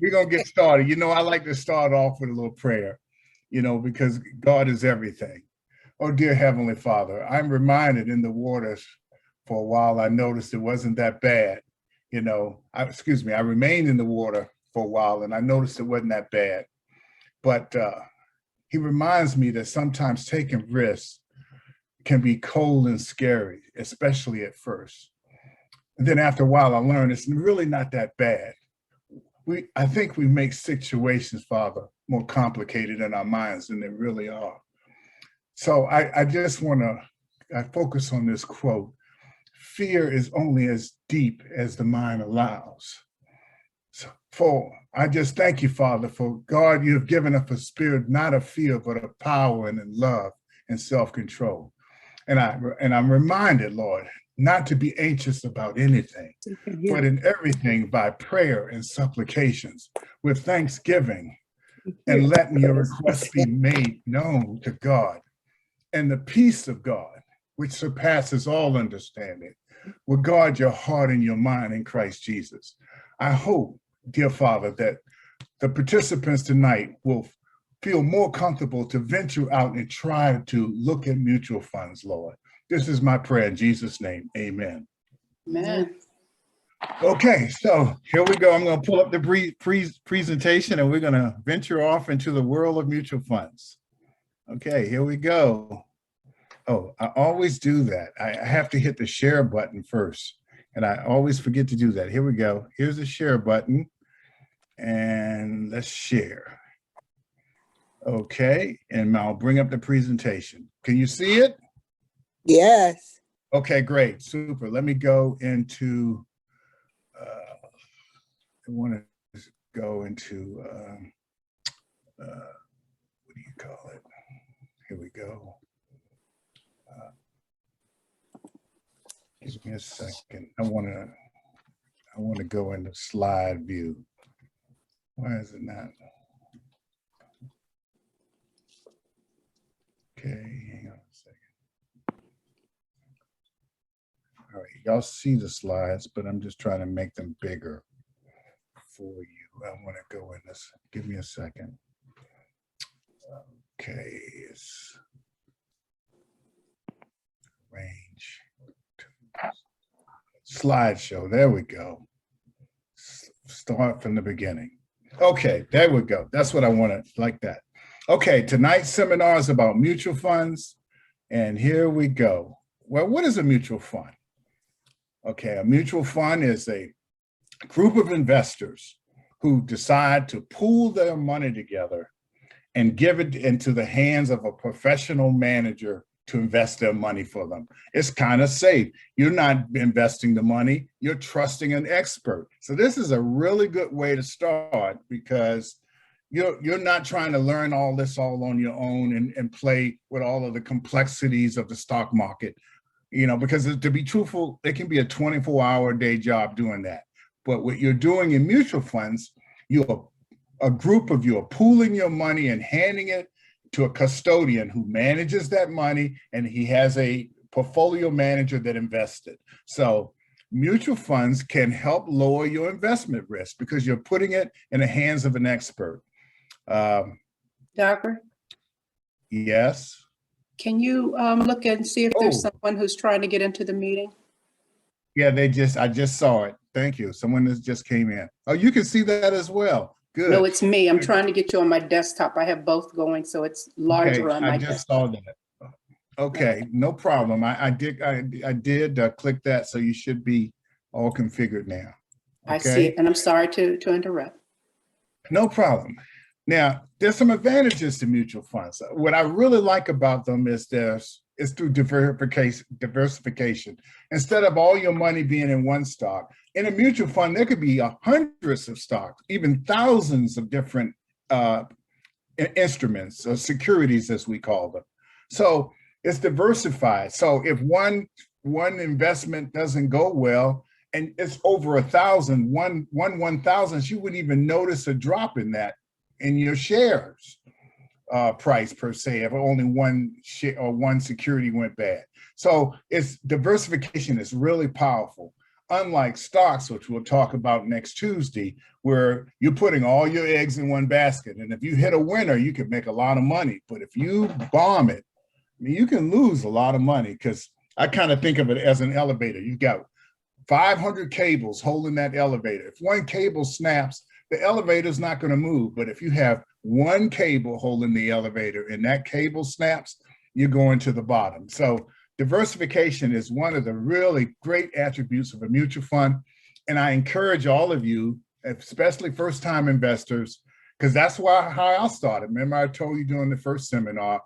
we're going to get started. I like to start off with a little prayer, because God is everything. Oh, dear Heavenly Father, I'm reminded in the waters for a while, I noticed it wasn't that bad. I remained in the water for a while and I noticed it wasn't that bad. But he reminds me that sometimes taking risks can be cold and scary, especially at first. And then after a while, I learned it's really not that bad. I think we make situations, Father, more complicated in our minds than they really are. So I just want to focus on this quote. Fear is only as deep as the mind allows. So I just thank you, Father, for God, you have given us a spirit, not of fear, but of power and in love and self-control. And I'm reminded, Lord, not to be anxious about anything, but in everything by prayer and supplications with thanksgiving, and letting your requests be made known to God. And the peace of God, which surpasses all understanding, will guard your heart and your mind in Christ Jesus. I hope, dear Father, that the participants tonight will feel more comfortable to venture out and try to look at mutual funds, Lord. This is my prayer in Jesus' name. Amen. Amen. Okay, so here we go. I'm going to pull up the presentation and we're going to venture off into the world of mutual funds. Okay, here we go. Oh, I always do that. I have to hit the share button first, and I always forget to do that. Here we go. Here's the share button, and let's share. Okay, and I'll bring up the presentation. Can you see it? Yes. Okay, great, super. Let me go into, I want to go into, what do you call it? Here we go. Give me a second. I want to go into slide view. Why is it not? Okay, hang on a second. All right, y'all see the slides, but I'm just trying to make them bigger for you. I want to go in this. Give me a second. Okay, it's range. Slideshow, there we go. Start from the beginning. Okay, there we go. That's what I wanted, like that. Okay, tonight's seminar is about mutual funds, and here we go. Well, what is a mutual fund? Okay, a mutual fund is a group of investors who decide to pool their money together and give it into the hands of a professional manager to invest their money for them. It's kind of safe. You're not investing the money, you're trusting an expert. So this is a really good way to start because you're not trying to learn all this all on your own and play with all of the complexities of the stock market, because to be truthful, it can be a 24-hour day job doing that. But what you're doing in mutual funds, a group of you are pooling your money and handing it to a custodian who manages that money, and he has a portfolio manager that invested. So mutual funds can help lower your investment risk because you're putting it in the hands of an expert. Dockery? Yes. Can you look and see if there's someone who's trying to get into the meeting? Yeah, I just saw it. Thank you. Someone that just came in. Oh, you can see that as well. Good. No, it's me. I'm trying to get you on my desktop. I have both going, so it's larger on my desktop. I just saw that. Okay, no problem. I did click that, so you should be all configured now. Okay? I see it, and I'm sorry to interrupt. No problem. Now, there's some advantages to mutual funds. What I really like about them is it's through diversification. Instead of all your money being in one stock, in a mutual fund, there could be hundreds of stocks, even thousands of different instruments or securities, as we call them. So it's diversified. So if one investment doesn't go well, and it's over 1,000, one 1,000, you wouldn't even notice a drop in your shares price per se if only one share or one security went bad. So it's diversification is really powerful. unlike stocks, which we'll talk about next Tuesday, where you're putting all your eggs in one basket. And if you hit a winner, you can make a lot of money. But if you bomb it, I mean, you can lose a lot of money, because I kind of think of it as an elevator. You've got 500 cables holding that elevator. If one cable snaps, the elevator is not going to move. But if you have one cable holding the elevator and that cable snaps, you're going to the bottom. So diversification is one of the really great attributes of a mutual fund. And I encourage all of you, especially first-time investors, because that's how I started. Remember, I told you during the first seminar,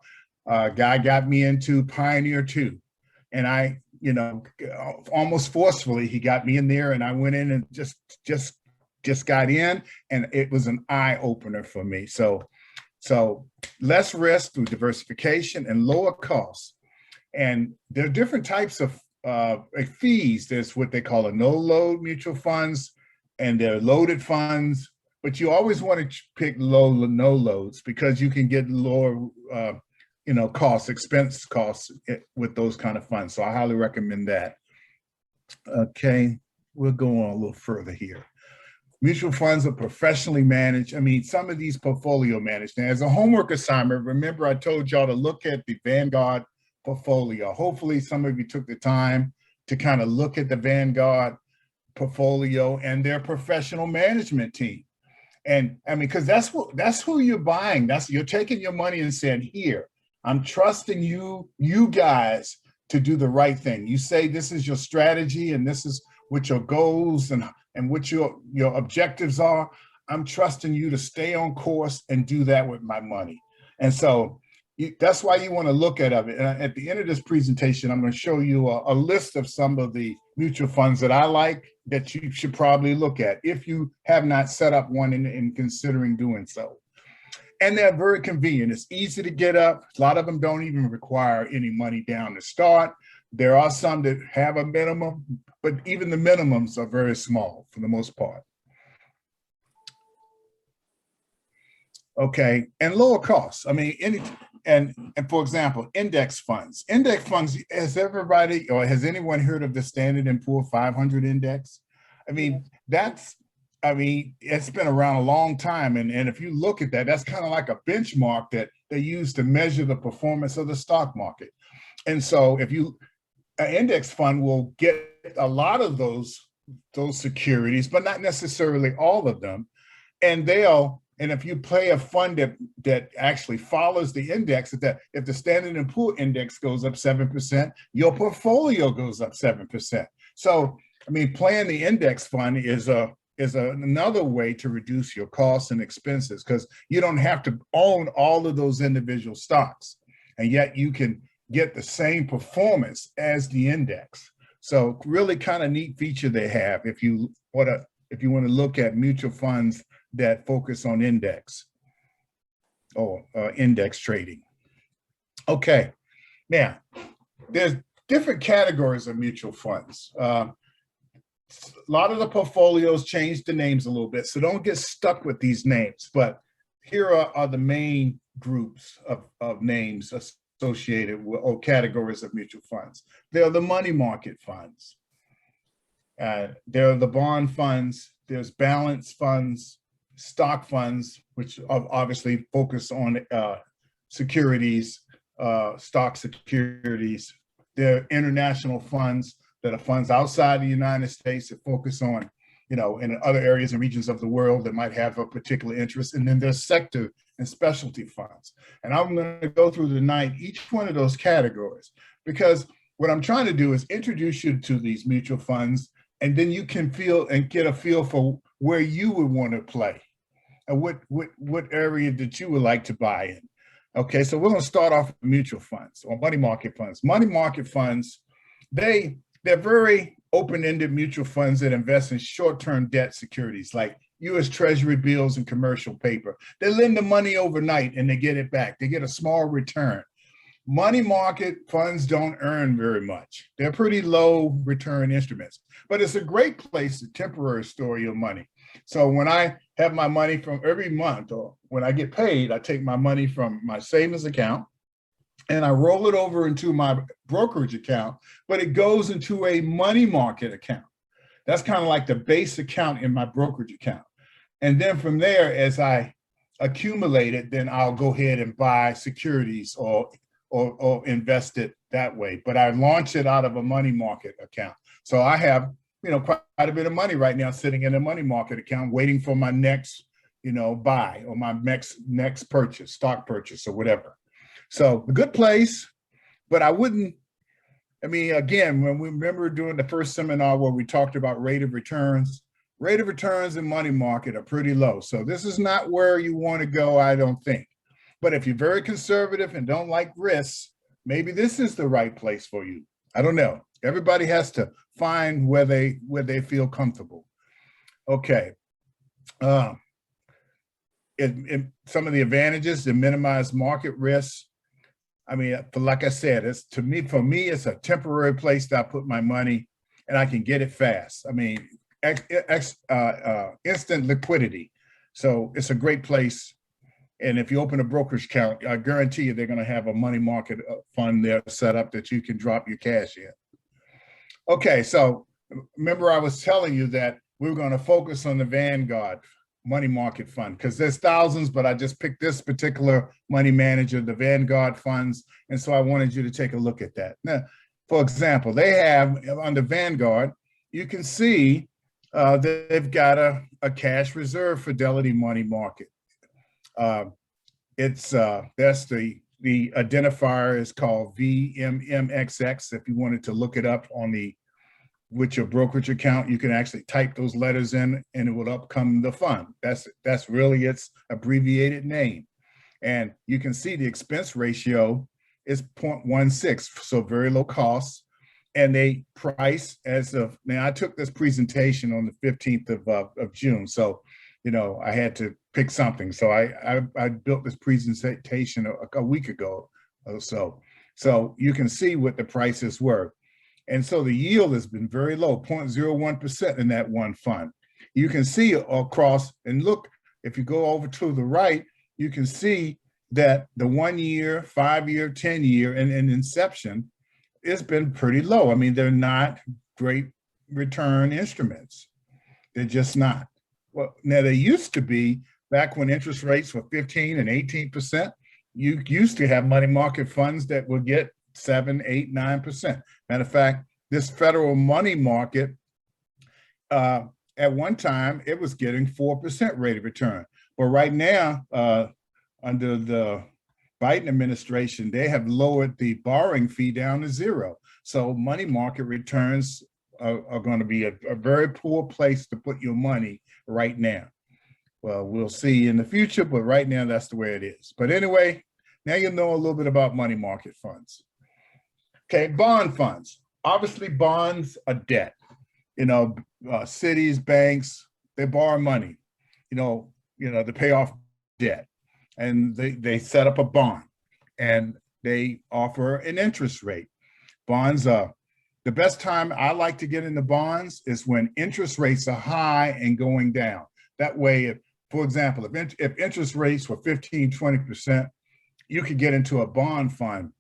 a guy got me into Pioneer 2. And I, almost forcefully, he got me in there, and I went in and just got in, and it was an eye opener for me. So less risk through diversification and lower costs. And there are different types of fees. There's what they call a no-load mutual funds, and there are loaded funds. But you always want to pick low, no loads, because you can get lower, expense costs with those kind of funds. So I highly recommend that. Okay, we'll go on a little further here. Mutual funds are professionally managed. I mean, some of these portfolio managed. Now, as a homework assignment, remember I told y'all to look at the Vanguard portfolio. Hopefully some of you took the time to kind of look at the Vanguard portfolio and their professional management team. And I mean, because that's who you're buying. You're taking your money and saying, here, I'm trusting you guys to do the right thing. You say this is your strategy and this is what your goals and what your objectives are. I'm trusting you to stay on course and do that with my money. And so that's why you want to look at it. And at the end of this presentation, I'm going to show you a list of some of the mutual funds that I like that you should probably look at if you have not set up one and considering doing so. And they're very convenient. It's easy to get up. A lot of them don't even require any money down to start. There are some that have a minimum, but even the minimums are very small for the most part. Okay, and lower costs. I mean, and for example, index funds. Index funds, has anyone heard of the Standard & Poor's 500 index? I mean, it's been around a long time. And if you look at that, that's kind of like a benchmark that they use to measure the performance of the stock market. And so an index fund will get a lot of those securities, but not necessarily all of them. And if you play a fund that actually follows the index, that if the Standard & Poor's index goes up 7%, your portfolio goes up 7%. So, I mean, playing the index fund is another way to reduce your costs and expenses, because you don't have to own all of those individual stocks, and yet you can get the same performance as the index. So really kind of neat feature they have if you want to look at mutual funds that focus on index or index trading. Okay, now there's different categories of mutual funds. A lot of the portfolios changed the names a little bit, so don't get stuck with these names. But here are the main groups of names associated with, or categories of mutual funds. There are the money market funds. There are the bond funds. There's balance funds, stock funds, which obviously focus on securities, stock securities. There are international funds that are funds outside the United States that focus on, in other areas and regions of the world that might have a particular interest. And then there's sector and specialty funds. And I'm going to go through tonight each one of those categories, because what I'm trying to do is introduce you to these mutual funds, and then you can get a feel for where you would want to play and what area that you would like to buy in. Okay, so we're going to start off with mutual funds or money market funds. Money market funds, they're very open-ended mutual funds that invest in short-term debt securities like U.S. Treasury bills and commercial paper. They lend the money overnight and they get it back. They get a small return. Money market funds don't earn very much. They're pretty low return instruments, but it's a great place to temporarily store your money. So when I have my money from every month, or when I get paid, I take my money from my savings account and I roll it over into my brokerage account, but it goes into a money market account. That's kind of like the base account in my brokerage account. And then from there, as I accumulate it, then I'll go ahead and buy securities or invest it that way. But I launch it out of a money market account. So I have, quite a bit of money right now sitting in a money market account, waiting for my next, buy or my next purchase, stock purchase or whatever. So a good place, but again, when we remember doing the first seminar where we talked about rate of returns in money market are pretty low. So this is not where you want to go, I don't think. But if you're very conservative and don't like risks, maybe this is the right place for you. I don't know. Everybody has to find where they feel comfortable. Okay. Some of the advantages to minimize market risk. Like I said, for me, it's a temporary place that I put my money and I can get it fast. Instant liquidity. So it's a great place. And if you open a brokerage account, I guarantee you they're going to have a money market fund there set up that you can drop your cash in. Okay, so remember I was telling you that we were going to focus on the Vanguard money market fund because there's thousands, but I just picked this particular money manager, the Vanguard funds. And so I wanted you to take a look at that. Now, for example, they have under Vanguard, you can see they've got a cash reserve fidelity money market. That's the identifier is called VMMXX. If you wanted to look it up with your brokerage account, you can actually type those letters in and it will come the fund. That's really its abbreviated name. And you can see the expense ratio is 0.16, so very low cost. And they price now I took this presentation on the 15th of June. So, I had to pick something. So I built this presentation a week ago or so. So you can see what the prices were. And so the yield has been very low, 0.01% in that one fund. You can see across, and look, if you go over to the right, you can see that the 1 year, 5 year, 10 year, and inception, it's been pretty low. They're not great return instruments. They're just not. Well, now they used to be back when interest rates were 15 and 18%. You used to have money market funds that would get 7, 8, 9%. Matter of fact, this federal money market, at one time, it was getting 4% rate of return. But right now, under the Biden administration, they have lowered the borrowing fee down to 0. So money market returns are going to be a very poor place to put your money right now. Well, we'll see in the future, but right now that's the way it is. But anyway, now you know a little bit about money market funds. Okay, bond funds. Obviously, bonds are debt. Cities, banks, they borrow money, to pay off debt. And they set up a bond and they offer an interest rate. Bonds are the best time I like to get into bonds is when interest rates are high and going down. That way, for example, if interest rates were 15, 20%, you could get into a bond fund.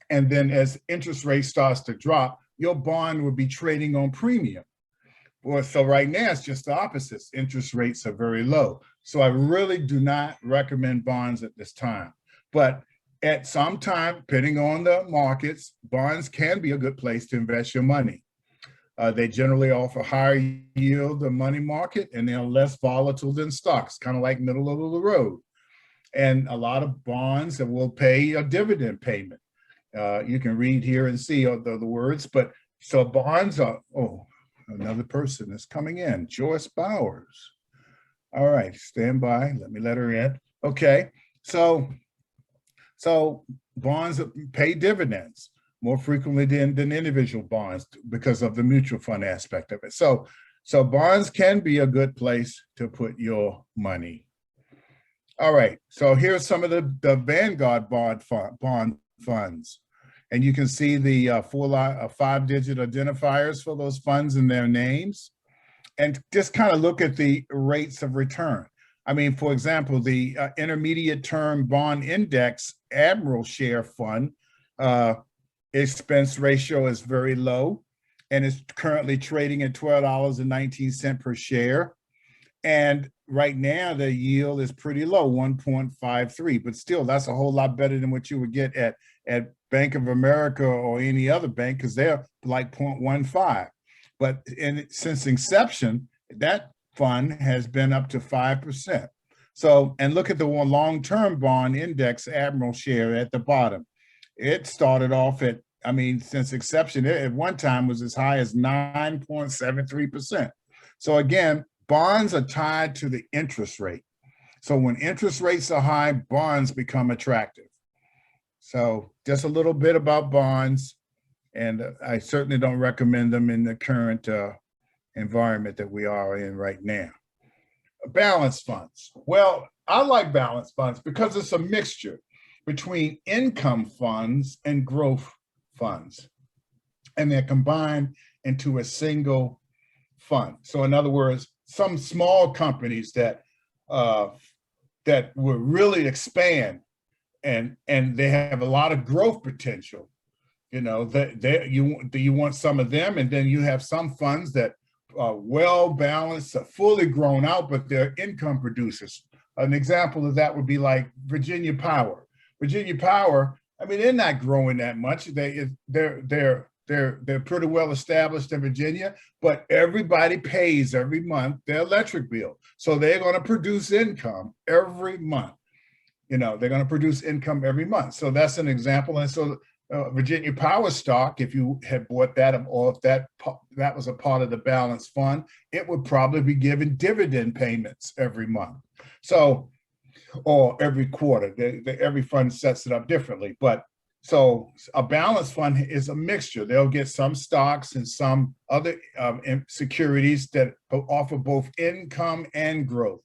And then as interest rate starts to drop, your bond will be trading on premium. Well, so right now it's just the opposite. Interest rates are very low. So I really do not recommend bonds at this time. But at some time, depending on the markets, bonds can be a good place to invest your money. They generally offer higher yield than money market, and they're less volatile than stocks, kind of like middle of the road. And a lot of bonds that will pay a dividend payment. You can read here and see the words, but so bonds are, another person is coming in, Joyce Bowers. All right, stand by, let me let her in. Okay, so bonds pay dividends more frequently than individual bonds because of the mutual fund aspect of it. So bonds can be a good place to put your money. All right, so here's some of the Vanguard bond funds. And you can see the 5-digit identifiers for those funds and their names. And just kind of look at the rates of return. For example, the intermediate term bond index Admiral Share Fund expense ratio is very low. and it's currently trading at $12.19 per share. And right now the yield is pretty low, 1.53, but still that's a whole lot better than what you would get at Bank of America or any other bank, because they're like 0.15. But since inception, that fund has been up to 5%. So, and look at the long-term bond index Admiral share at the bottom. It started off at, I mean, since inception, it at one time was as high as 9.73%. So again, bonds are tied to the interest rate. So when interest rates are high, bonds become attractive. So just a little bit about bonds, and I certainly don't recommend them in the current environment that we are in right now. Balanced funds. Well, I like balanced funds because it's a mixture between income funds and growth funds, and they're combined into a single fund. So in other words, some small companies that that will really expand and they have a lot of growth potential, you know, that you want some of them, and then you have some funds that are well balanced, fully grown out, but they're income producers. An example of that would be like Virginia Power. Virginia Power, I mean, they're not growing that much. They're pretty well established in Virginia, but everybody pays every month their electric bill. So they're going to produce income every month. You know, they're going to produce income every month. So that's an example. And so Virginia Power stock, if you had bought that, or if that was a part of the balanced fund, it would probably be given dividend payments every month. So, or every quarter. Every fund sets it up differently. But so a balanced fund is a mixture. They'll get some stocks and some other securities that offer both income and growth.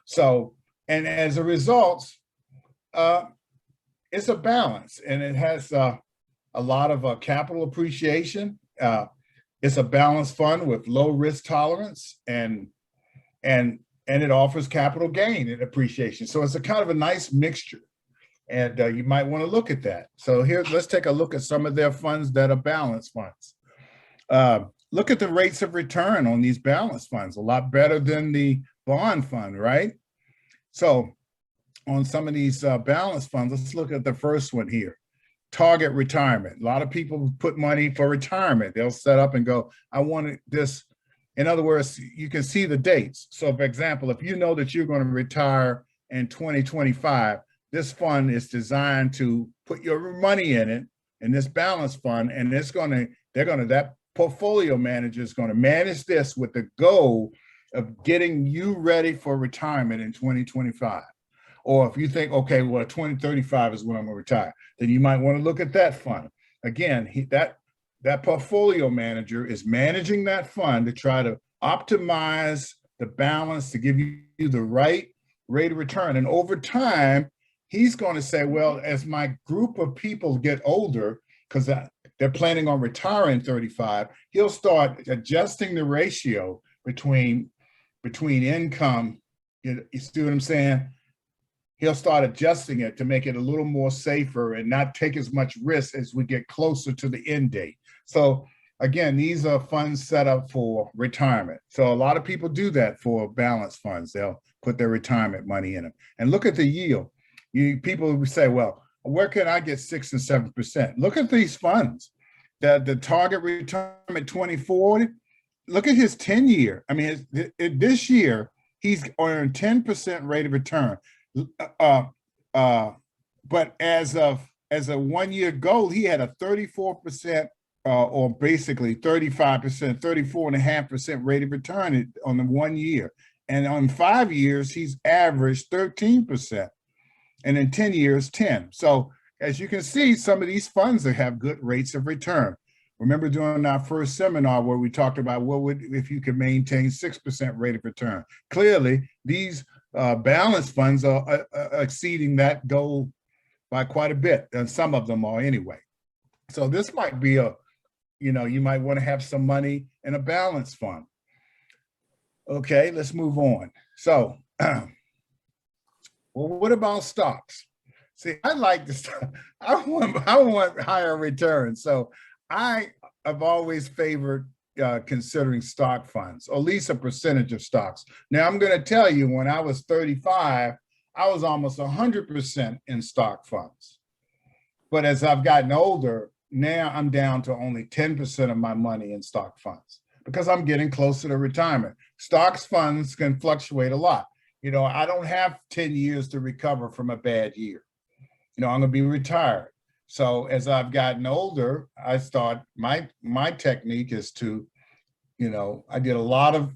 So, and as a result, it's a balance, and it has a lot of capital appreciation. It's a balanced fund with low risk tolerance, and it offers capital gain and appreciation. So it's a kind of a nice mixture, and you might want to look at that. So here, let's take a look at some of their funds that are balanced funds. Look at the rates of return on these balanced funds, a lot better than the bond fund, right? So on some of these balanced funds, let's look at the first one here, target retirement. A lot of people put money for retirement. They'll set up and go, I want this. In other words, you can see the dates. So for example, if you know that you're going to retire in 2025, this fund is designed to put your money in it, in this balanced fund, and that portfolio manager is going to manage this with the goal of getting you ready for retirement in 2025. Or if you think, okay, well, 2035 is when I'm going to retire, then you might want to look at that fund. Again, that portfolio manager is managing that fund to try to optimize the balance to give you the right rate of return. And over time, he's going to say, well, as my group of people get older, because they're planning on retiring 35, he'll start adjusting the ratio between income. You see what I'm saying? He'll start adjusting it to make it a little more safer and not take as much risk as we get closer to the end date. So again, these are funds set up for retirement. So a lot of people do that for balanced funds. They'll put their retirement money in them. And look at the yield. People say, well, where can I get 6 and 7%? Look at these funds. The target retirement 2040, look at his 10-year. I mean, this year, he's earned 10% rate of return. But as a 1-year goal, he had a 34% or basically 35%, 34.5% rate of return on the 1 year. And on 5 years, he's averaged 13%. And in 10 years, 10. So as you can see, some of these funds that have good rates of return. Remember during our first seminar where we talked about what would if you could maintain 6% rate of return. Clearly, these balanced funds are exceeding that goal by quite a bit, and some of them are anyway. So this might be you might want to have some money in a balanced fund. Okay, let's move on. So, well, what about stocks? See, I like this. I want higher returns. So I I've always favored considering stock funds, or at least a percentage of stocks. Now, I'm going to tell you, when I was 35, I was almost 100% in stock funds. But as I've gotten older, now I'm down to only 10% of my money in stock funds because I'm getting closer to retirement. Stocks funds can fluctuate a lot. You know, I don't have 10 years to recover from a bad year. You know, I'm going to be retired. So as I've gotten older, I start, my technique is to, you know, I did a lot of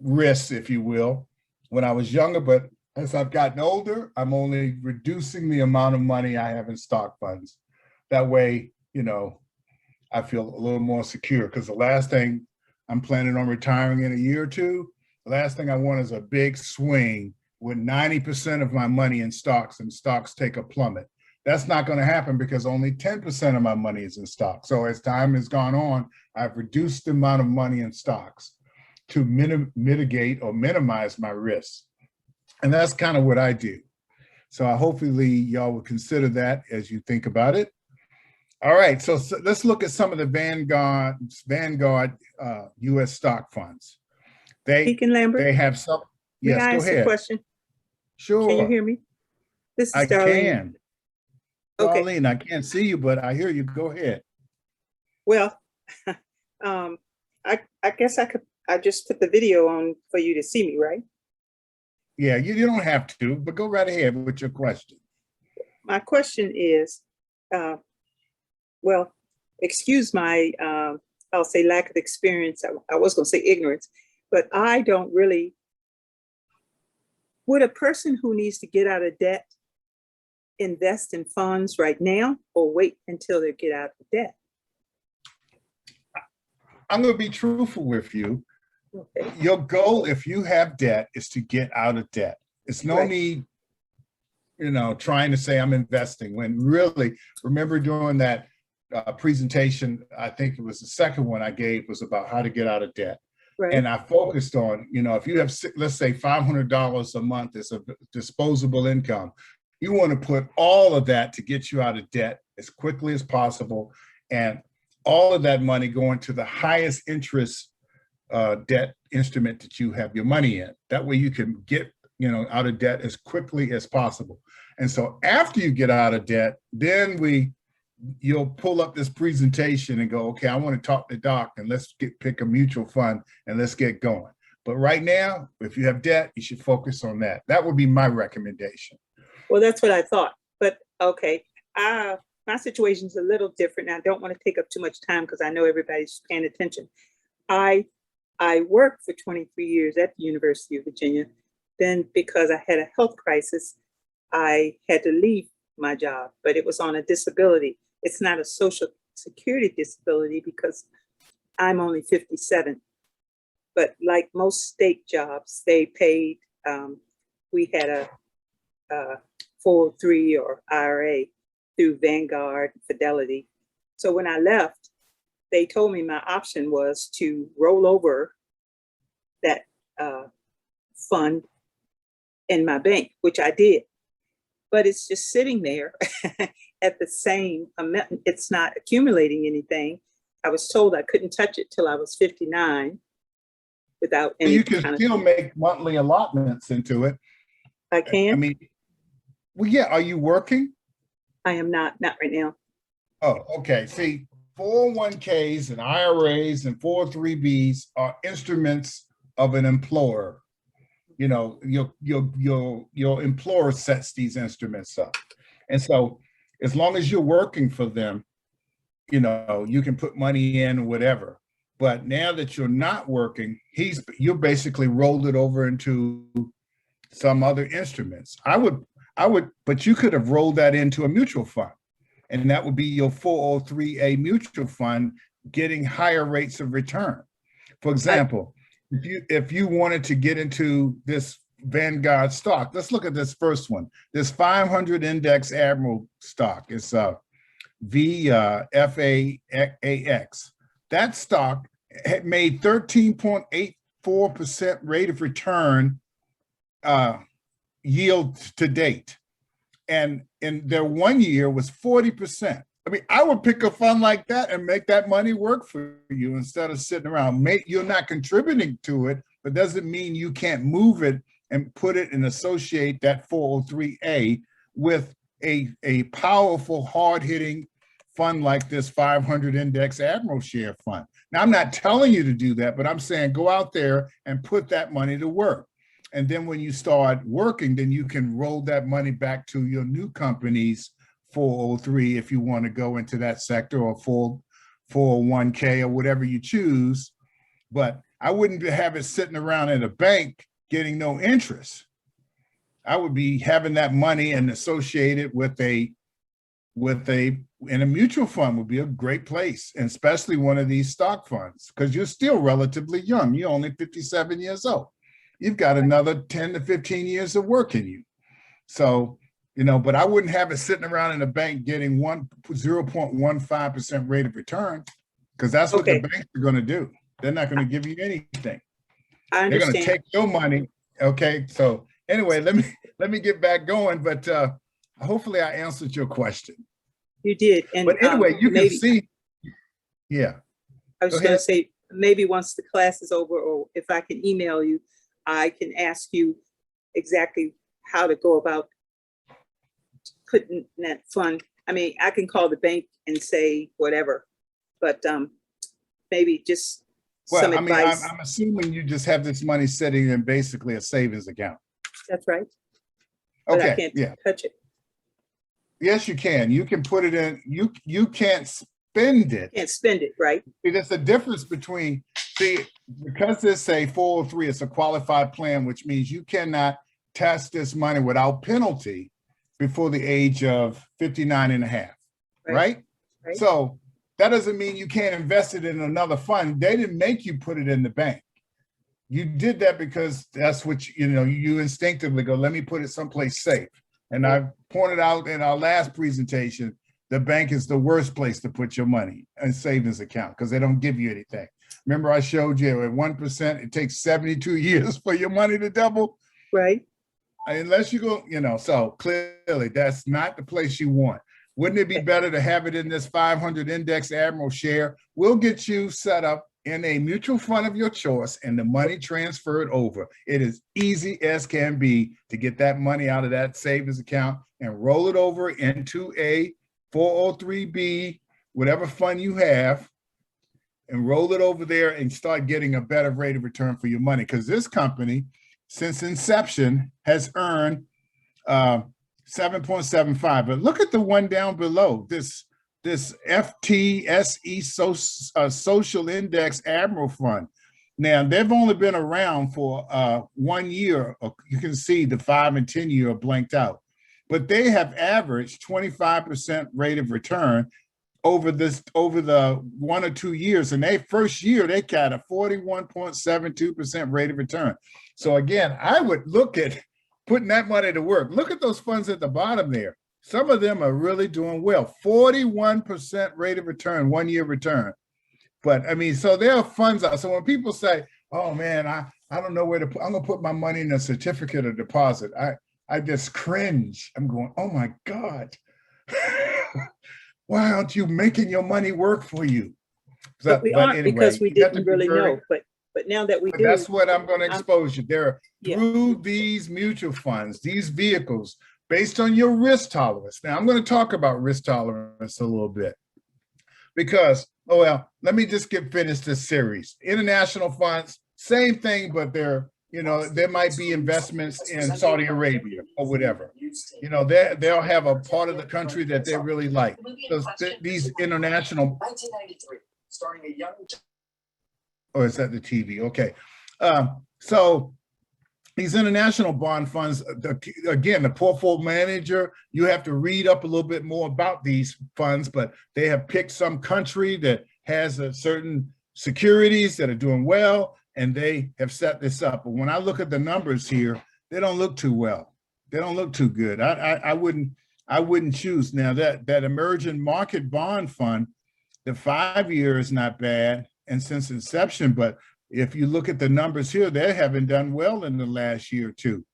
risks, if you will, when I was younger, but as I've gotten older, I'm only reducing the amount of money I have in stock funds. That way, you know, I feel a little more secure, because the last thing I'm planning on retiring in a year or two, the last thing I want is a big swing with 90% of my money in stocks and stocks take a plummet. That's not going to happen because only 10% of my money is in stocks. So as time has gone on, I've reduced the amount of money in stocks to mitigate or minimize my risks. And that's kind of what I do. So hopefully y'all will consider that as you think about it. All right, so let's look at some of the Vanguard U.S. stock funds. Deacon Lambert, they have some. Yes, may I go ask ahead. a question? Sure. Can you hear me? This is I Darlene. can. Okay. Darlene, I can't see you, but I hear you. Go ahead. Well, I guess I just put the video on for you to see me, right? Yeah, you don't have to, but go right ahead with your question. My question is, well, excuse my, I'll say lack of experience. I was going to say ignorance, but I don't really, would a person who needs to get out of debt invest in funds right now or wait until they get out of debt? I'm going to be truthful with you. Okay. Your goal, if you have debt, is to get out of debt. It's no Right. need, you know, trying to say I'm investing, when really, remember during that presentation, I think it was the second one I gave, was about how to get out of debt. Right. And I focused on, you know, if you have, let's say $500 a month as a disposable income, you want to put all of that to get you out of debt as quickly as possible. And all of that money going to the highest interest debt instrument that you have your money in. That way you can get, you know, out of debt as quickly as possible. And so after you get out of debt, then you'll pull up this presentation and go, okay, I want to talk to Doc and let's pick a mutual fund and let's get going. But right now, if you have debt, you should focus on that. That would be my recommendation. Well, that's what I thought, but okay. My situation's a little different. I don't want to take up too much time because I know everybody's paying attention. I worked for 23 years at the University of Virginia. Then because I had a health crisis, I had to leave my job, but it was on a disability. It's not a Social Security disability because I'm only 57. But like most state jobs, they paid, we had a 403 or IRA through Vanguard, Fidelity. So when I left, they told me my option was to roll over that fund in my bank, which I did. But it's just sitting there at the same amount. It's not accumulating anything. I was told I couldn't touch it till I was 59 without any. You can still make monthly allotments into it. I can? I mean, well, yeah, are you working? I am not right now. Oh, okay. See, 401ks and IRAs and 403bs are instruments of an employer. You know, your employer sets these instruments up. And so as long as you're working for them, you know, you can put money in or whatever. But now that you're not working, you basically rolled it over into some other instruments. But you could have rolled that into a mutual fund, and that would be your 403A mutual fund getting higher rates of return. For example, if you wanted to get into this Vanguard stock, let's look at this first one. This 500 index Admiral stock is VFAX. That stock had made 13.84% rate of return yield to date. And in their 1 year was 40%. I mean, I would pick a fund like that and make that money work for you instead of sitting around. You're not contributing to it, but doesn't mean you can't move it and put it and associate that 403A with a powerful, hard-hitting fund like this 500 index Admiral share fund. Now, I'm not telling you to do that, but I'm saying go out there and put that money to work. And then when you start working, then you can roll that money back to your new company's 403 if you want to go into that sector, or 401k or whatever you choose. But I wouldn't have it sitting around in a bank getting no interest. I would be having that money and associate it with a mutual fund would be a great place, and especially one of these stock funds, because you're still relatively young. You're only 57 years old. You've got another 10 to 15 years of work in you. So, you know, but I wouldn't have it sitting around in a bank getting 0.15% rate of return, because that's what the banks are going to do. They're not going to give you anything. I They're understand. going to take your money. Okay. So anyway, let me get back going, but hopefully I answered your question. You did. And But anyway, you can see. Yeah. I was going to say, maybe once the class is over, or if I can email you, I can ask you exactly how to go about putting that fund. I mean, I can call the bank and say whatever, but maybe just some advice. I'm assuming you just have this money sitting in basically a savings account. That's right. But Okay. I can't Yes, touch it. you can. You can put it in. You can't spend it. Can't spend it, right? See, there's a difference between, because it's a 403, it's a qualified plan, which means you cannot test this money without penalty before the age of 59 and a half, right? So that doesn't mean you can't invest it in another fund. They didn't make you put it in the bank. You did that because that's what, you instinctively go, let me put it someplace safe. And I pointed out in our last presentation, the bank is the worst place to put your money in savings account because they don't give you anything. Remember I showed you at 1%, it takes 72 years for your money to double. Right. Unless you go, so clearly that's not the place you want. Wouldn't it be better to have it in this 500 index Admiral share? We'll get you set up in a mutual fund of your choice and the money transferred over. It is easy as can be to get that money out of that savings account and roll it over into a 403B, whatever fund you have, and roll it over there and start getting a better rate of return for your money. Because this company, since inception, has earned 7.75. But look at the one down below, this FTSE Social Index Admiral Fund. Now, they've only been around for 1 year. You can see the 5 and 10 year are blanked out. But they have averaged 25% rate of return over the 1 or 2 years. And first year, they got a 41.72% rate of return. So again, I would look at putting that money to work. Look at those funds at the bottom there. Some of them are really doing well. 41% rate of return, 1 year return. But I mean, so there are funds out. So when people say, oh man, I don't know where to put, I'm gonna put my money in a certificate of deposit. I just cringe. I'm going, oh my God. Why aren't you making your money work for you? But we aren't, anyway, because we didn't really know. But now that we do. That's what I'm going to expose you. Through these mutual funds, these vehicles, based on your risk tolerance. Now, I'm going to talk about risk tolerance a little bit because, let me just finish this series. International funds, same thing, but there might be investments in Saudi Arabia or whatever. They'll have a part of the country that they really like. So these international. Starting a young. Or is that the TV? Okay. So these international bond funds, again, the portfolio manager, you have to read up a little bit more about these funds, but they have picked some country that has a certain securities that are doing well, and they have set this up. But when I look at the numbers here, they don't look too well. They don't look too good. I wouldn't choose. Now that emerging market bond fund, the 5 year is not bad, and since inception, but if you look at the numbers here, they haven't done well in the last year or two.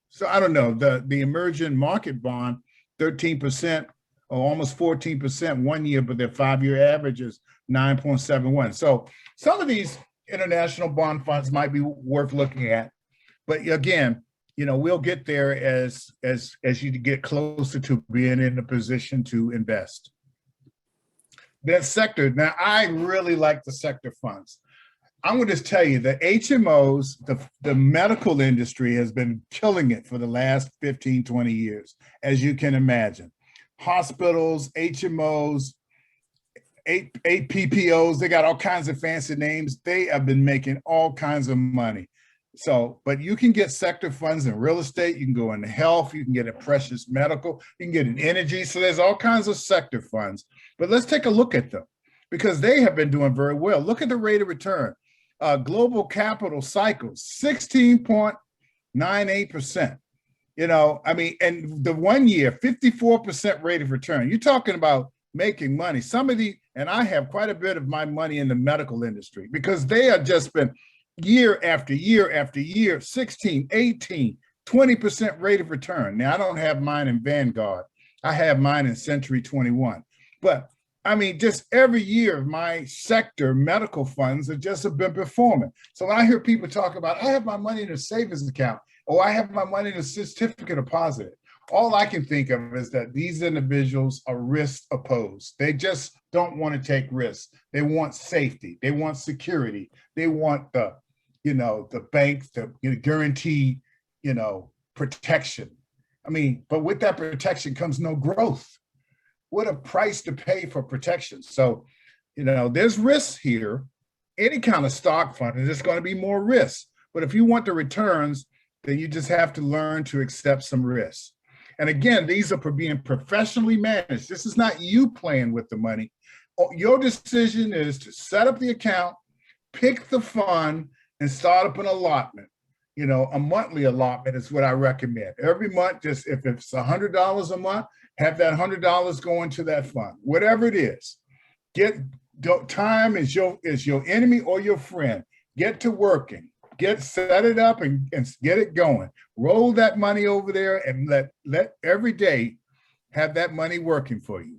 So I don't know, the emerging market bond, 13% or almost 14% one year, but their 5-year average is 9.71. So some of these international bond funds might be worth looking at. But again, we'll get there as you get closer to being in a position to invest. That sector, now I really like the sector funds. I'm going to just tell you, the HMOs, the medical industry has been killing it for the last 15, 20 years, as you can imagine. Hospitals, HMOs, APPOs, they got all kinds of fancy names. They have been making all kinds of money. So, but you can get sector funds in real estate, you can go into health, you can get a precious medical, you can get an energy. So there's all kinds of sector funds. But let's take a look at them because they have been doing very well. Look at the rate of return. Global capital cycles, 16.98%. And the 1 year, 54% rate of return. You're talking about making money. And I have quite a bit of my money in the medical industry because they have just been year after year after year, 16, 18, 20% rate of return. Now, I don't have mine in Vanguard. I have mine in Century 21. But just every year, my sector medical funds have just been performing. So when I hear people talk about, I have my money in a savings account, or I have my money in a certificate deposit, all I can think of is that these individuals are risk opposed. They just don't want to take risks. They want safety. They want security. They want the bank, the guaranteed, protection. But with that protection comes no growth. What a price to pay for protection. So, there's risks here. Any kind of stock fund, there's going to be more risks. But if you want the returns, then you just have to learn to accept some risks. And again, these are for being professionally managed. This is not you playing with the money. Your decision is to set up the account, pick the fund, and start up an allotment. A monthly allotment is what I recommend. Every month, just if it's $100 a month, have that $100 go into that fund, whatever it is. Time is your enemy or your friend. Get to working, set it up and get it going. Roll that money over there and let every day have that money working for you.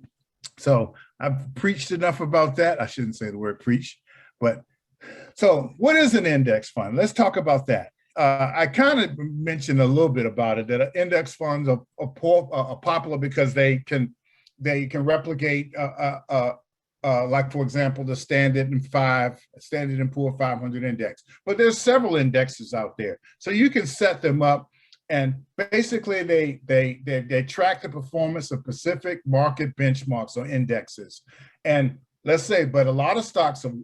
So I've preached enough about that. I shouldn't say the word preach, but so what is an index fund? Let's talk about that. I kind of mentioned a little bit about it, that index funds are popular because they can replicate, like, for example, the Standard and Poor 500 index. But there's several indexes out there. So you can set them up, and basically they track the performance of specific market benchmarks or indexes. And let's say, but a lot of stocks have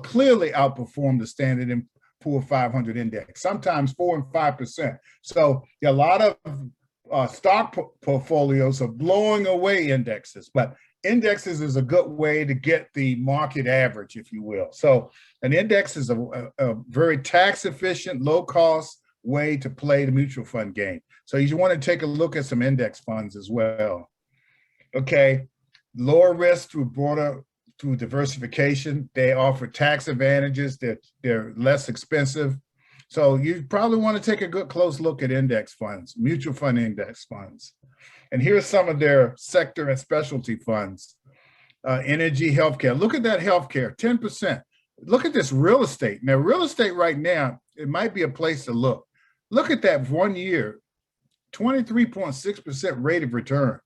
clearly outperformed the Standard and Poor 500 index, sometimes 4 and 5%. So a lot of stock portfolios are blowing away indexes, but indexes is a good way to get the market average, if you will. So an index is a very tax efficient, low cost way to play the mutual fund game. So you want to take a look at some index funds as well. Okay, lower risk through diversification. They offer tax advantages. They're less expensive. So you probably want to take a good close look at index funds, mutual fund index funds. And here's some of their sector and specialty funds. Energy, healthcare. Look at that healthcare, 10%. Look at this real estate. Now, real estate right now, it might be a place to look. Look at that 1 year, 23.6% rate of return.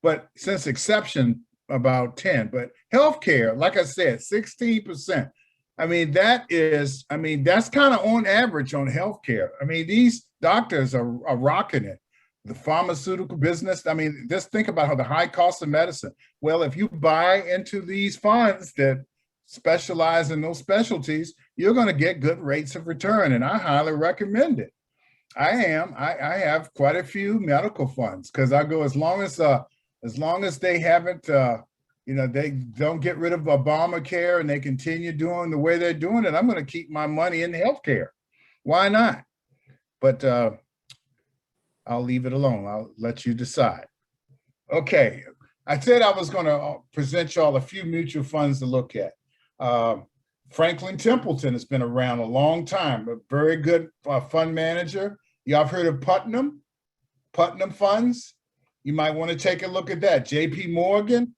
But since exception, about 10, but healthcare, like I said, 16%. That's kind of on average on healthcare. These doctors are rocking it. The pharmaceutical business, just think about how the high cost of medicine. Well, if you buy into these funds that specialize in those specialties, you're going to get good rates of return, and I highly recommend it. I have quite a few medical funds because I go as long as they haven't, they don't get rid of Obamacare and they continue doing the way they're doing it, I'm going to keep my money in healthcare. Why not? But I'll leave it alone. I'll let you decide. Okay, I said I was going to present y'all a few mutual funds to look at. Franklin Templeton has been around a long time, a very good fund manager. Y'all have heard of Putnam funds? You might want to take a look at that. JP Morgan,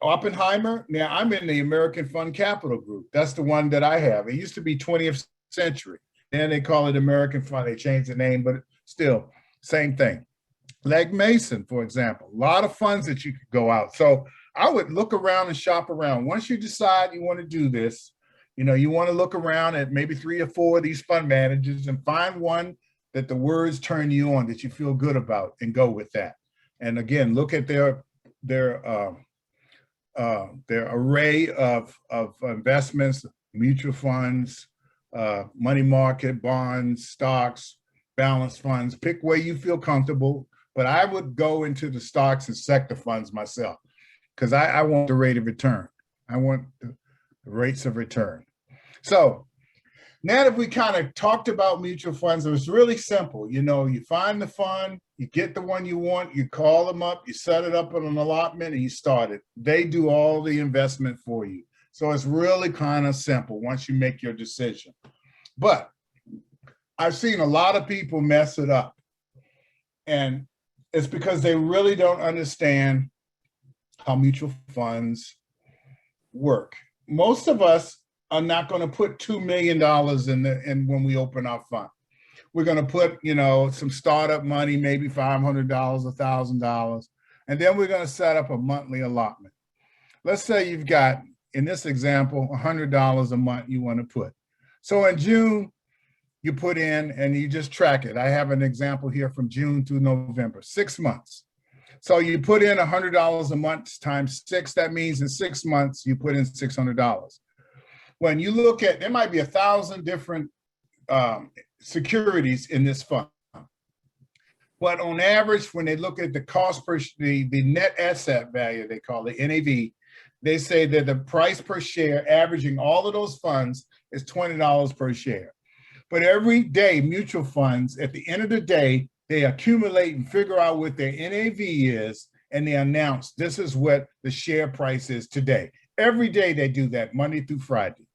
Oppenheimer. Now I'm in the American Fund Capital Group. That's the one that I have. It used to be 20th Century. Then they call it American Fund. They changed the name, but still same thing. Legg Mason, for example, a lot of funds that you could go out. So I would look around and shop around. Once you decide you want to do this, you want to look around at maybe 3 or 4 of these fund managers and find one that the words turn you on, that you feel good about, and go with that. And again, look at their array of investments, mutual funds, money market, bonds, stocks, balanced funds. Pick where you feel comfortable. But I would go into the stocks and sector funds myself, because I want the rate of return. I want the rates of return. So now that we kind of talked about mutual funds, it was really simple. You find the fund, you get the one you want, you call them up, you set it up on an allotment, and you start it. They do all the investment for you. So it's really kind of simple once you make your decision. But I've seen a lot of people mess it up. And it's because they really don't understand how mutual funds work. Most of us are not going to put $2 million in when we open our fund. We're going to put, some startup money, maybe $500, $1,000, and then we're going to set up a monthly allotment. Let's say you've got, in this example, $100 a month you want to put. So in June, you put in and you just track it. I have an example here from June through November, 6 months. So you put in $100 a month times 6. That means in 6 months, you put in $600. When you look at, there might be 1,000 different securities in this fund. But on average, when they look at the cost per, the net asset value, they call it NAV, they say that the price per share averaging all of those funds is $20 per share. But every day, mutual funds, at the end of the day, they accumulate and figure out what their NAV is, and they announce this is what the share price is today. Every day they do that, Monday through Friday.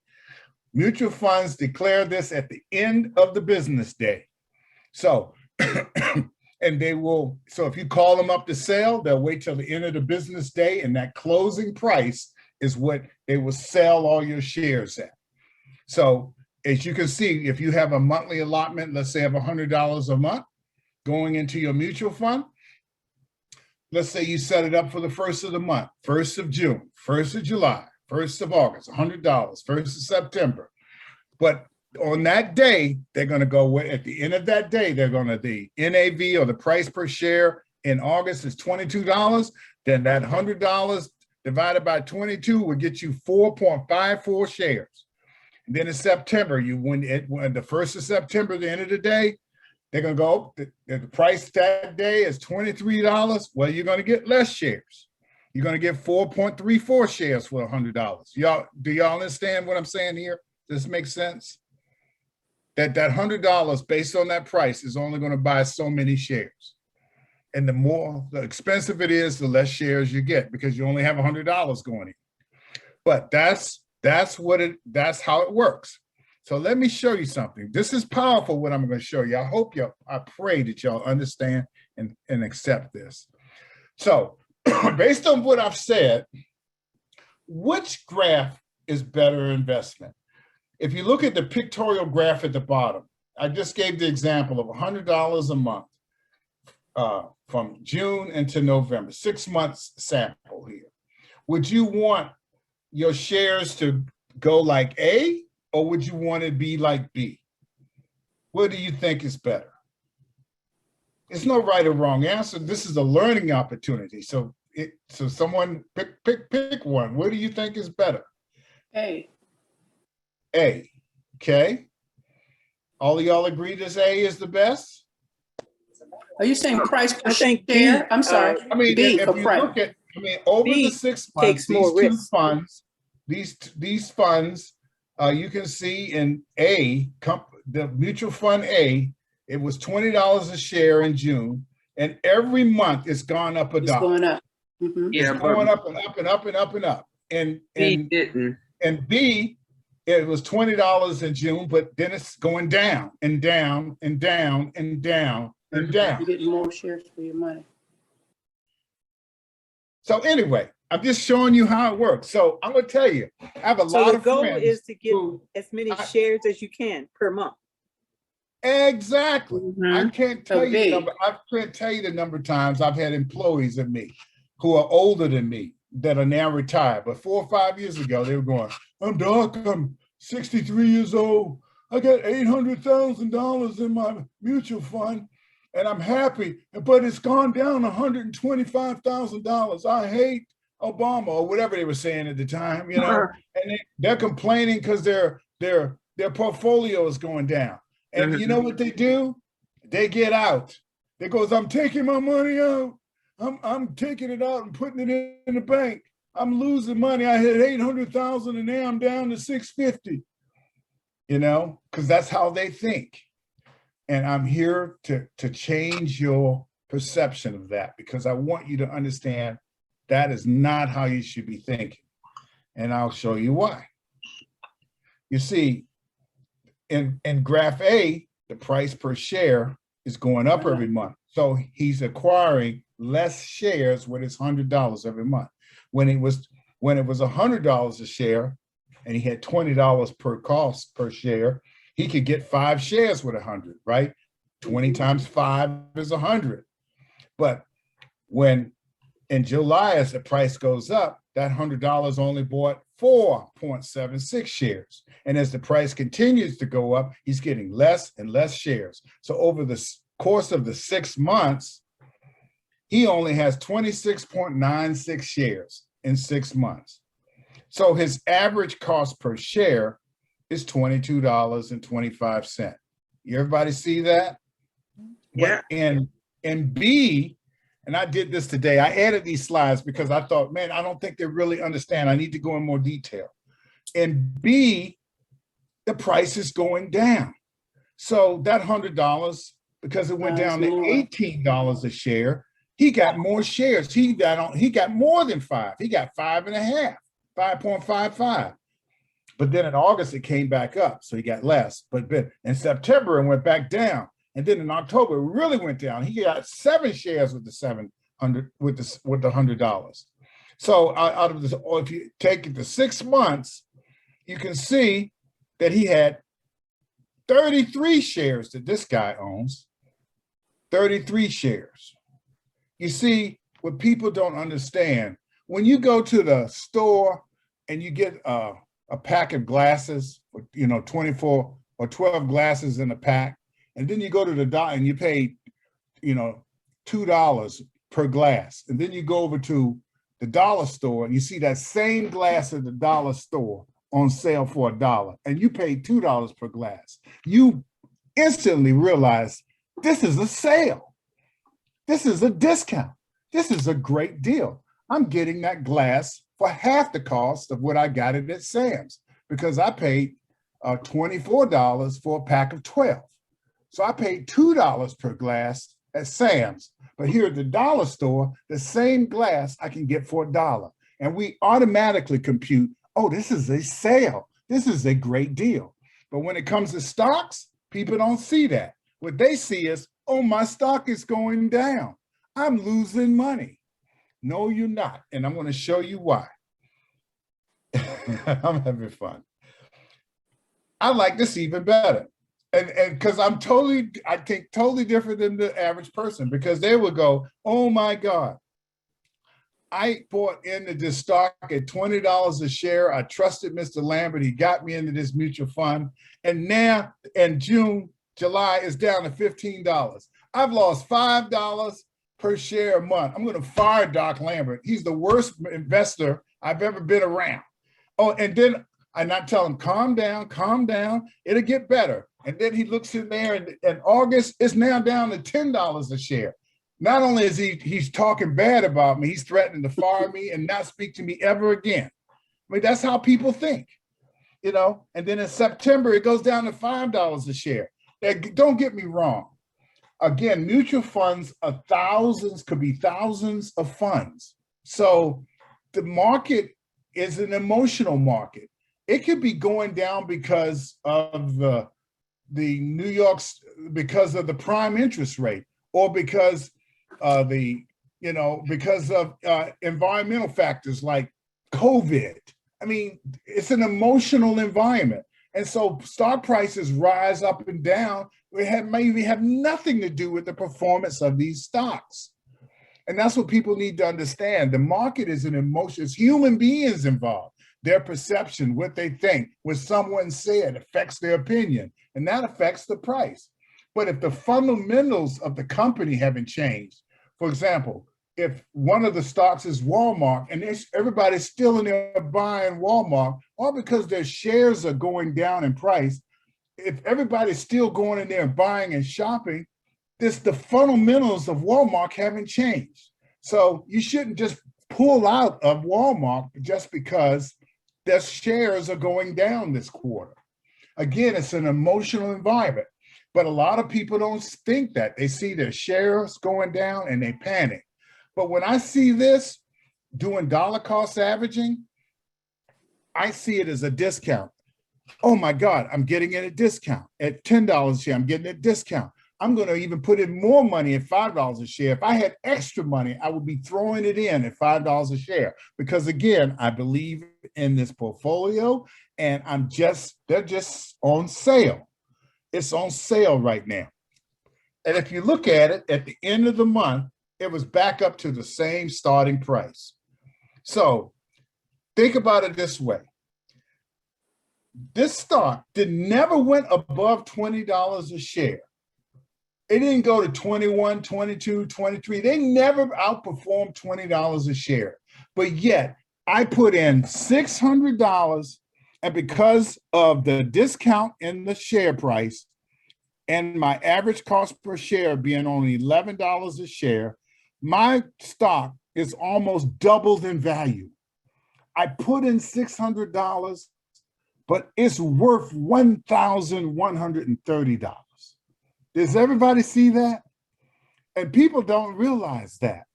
Mutual funds declare this at the end of the business day. So, and they will, so if you call them up to sell, they'll wait till the end of the business day, and that closing price is what they will sell all your shares at. So, as you can see, if you have a monthly allotment, let's say of $100 a month going into your mutual fund, let's say you set it up for the 1st of the month, 1st of June, 1st of July, 1st of August, $100, 1st of September. But on that day, they're going to go, at the end of that day, they're going to, the NAV or the price per share in August is $22. Then that $100 divided by 22 will get you 4.54 shares. And then in September, when the 1st of September, the end of the day, they're going to go, the price that day is $23. Well, you're going to get less shares. You're going to get 4.34 shares for $100. Do y'all understand what I'm saying here? Does this make sense? That $100 based on that price is only going to buy so many shares. And the more expensive it is, the less shares you get, because you only have $100 going in. But that's how it works. So let me show you something. This is powerful, what I'm going to show you. I pray that y'all understand and accept this. So based on what I've said, which graph is better investment? If you look at the pictorial graph at the bottom, I just gave the example of $100 a month from June into November, 6 months sample here. Would you want your shares to go like A, or would you want it to be like B? What do you think is better? There's no right or wrong answer. This is a learning opportunity. So someone pick one. What do you think is better? A. A. Okay. All of y'all agree this A is the best? Are you saying price per I think B, share? I'm sorry. I mean, B if for you price. look at, over B the 6 months, takes more these two risk. funds, these funds, you can see in A, the mutual fund A, it was $20 a share in June, and every month it's gone up It's $1. going up. Mhm. Yeah, It's going but up and up and up and up and up. And he didn't. B, it was $20 in June, but then it's going down and down and down and down and down. You're getting more shares for your money. So anyway, I'm just showing you how it works. So I'm gonna tell you, I have a So lot the of goal friends is to get who as many I- shares as you can per month. exactly. I Mhm. can't tell you the big. number. I can't tell you the number of times I've had employees of me who are older than me that are now retired. But 4 or 5 years ago, they were going, "I'm Doc. I'm 63 years old. I got $800,000 in my mutual fund, and I'm happy. But it's gone down $125,000. I hate Obama," or whatever they were saying at the time, you know. And they're complaining because their portfolio is going down. And you know what they do? They get out. They goes, "I'm taking my money out. I'm taking it out and putting it in the bank. I'm losing money. I had 800,000 and now I'm down to 650." You know, because that's how they think. And I'm here to change your perception of that, because I want you to understand that is not how you should be thinking. And I'll show you why. You see, in graph A, the price per share is going up every month. So he's acquiring less shares with his $100 every month. When it was $100 a share and he had $20 per cost per share, he could get 5 shares with 100, right? 20 times 5 is 100. But when in July, as the price goes up, that $100 only bought 4.76 shares. And as the price continues to go up, he's getting less and less shares. So over the course of the 6 months, he only has 26.96 shares in 6 months. So his average cost per share is $22.25. Everybody see that? Yeah. But in B, and I did this today, I added these slides because I thought, man, I don't think they really understand. I need to go in more detail. In B, the price is going down. So that $100, because it went down to $18 a share, he got more shares. He got more than 5. He got 5.5, 5.55. But then in August, it came back up. So he got less. But in September, it went back down. And then in October, it really went down. He got 7 shares with the $100. So out of this, or if you take it to 6 months, you can see that he had 33 shares that this guy owns. 33 shares. You see, what people don't understand, when you go to the store and you get a pack of glasses, 24 or 12 glasses in a pack, and then you go to the doctor and you pay, $2 per glass. And then you go over to the dollar store and you see that same glass at the dollar store on sale for $1, and you pay $2 per glass. You instantly realize this is a sale. This is a discount. This is a great deal. I'm getting that glass for half the cost of what I got it at Sam's, because I paid $24 for a pack of 12. So I paid $2 per glass at Sam's. But here at the dollar store, the same glass I can get for $1. And we automatically compute, oh, this is a sale. This is a great deal. But when it comes to stocks, people don't see that. What they see is, oh, my stock is going down. I'm losing money. No, you're not. And I'm going to show you why. I'm having fun. I like this even better. And because I think totally different than the average person, because they would go, oh my God, I bought into this stock at $20 a share. I trusted Mr. Lambert. He got me into this mutual fund. And now in July, it's down to $15. I've lost $5 per share a month. I'm going to fire Doc Lambert. He's the worst investor I've ever been around. Oh, and then I not tell him, calm down, it'll get better. And then he looks in there, and in August, it's now down to $10 a share. Not only is he's talking bad about me, he's threatening to fire me and not speak to me ever again. I mean, that's how people think, And then in September, it goes down to $5 a share. Don't get me wrong. Again, mutual funds are thousands, could be thousands of funds. So the market is an emotional market. It could be going down because of the New York's, because of the prime interest rate, or because the you know, because of environmental factors like COVID. I mean, it's an emotional environment. And so stock prices rise up and down. Maybe have nothing to do with the performance of these stocks. And that's what people need to understand. The market is an emotion. It's human beings involved. Their perception, what they think, what someone said affects their opinion, and that affects the price. But if the fundamentals of the company haven't changed, for example, if one of the stocks is Walmart and everybody's still in there buying Walmart, all because their shares are going down in price, if everybody's still going in there buying and shopping, the fundamentals of Walmart haven't changed. So you shouldn't just pull out of Walmart just because their shares are going down this quarter. Again, it's an emotional environment, but a lot of people don't think that. They see their shares going down and they panic. But when I see this doing dollar cost averaging, I see it as a discount. Oh my God, I'm getting it at a discount. At $10 a share, I'm getting a discount. I'm going to even put in more money at $5 a share. If I had extra money, I would be throwing it in at $5 a share because again, I believe in this portfolio and they're just on sale. It's on sale right now. And if you look at it at the end of the month, it was back up to the same starting price. So think about it this way. This stock never went above $20 a share. It didn't go to 21, 22, 23. They never outperformed $20 a share. But yet I put in $600, and because of the discount in the share price and my average cost per share being only $11 a share, my stock is almost doubled in value. I put in $600, but it's worth $1,130. Does everybody see that? And people don't realize that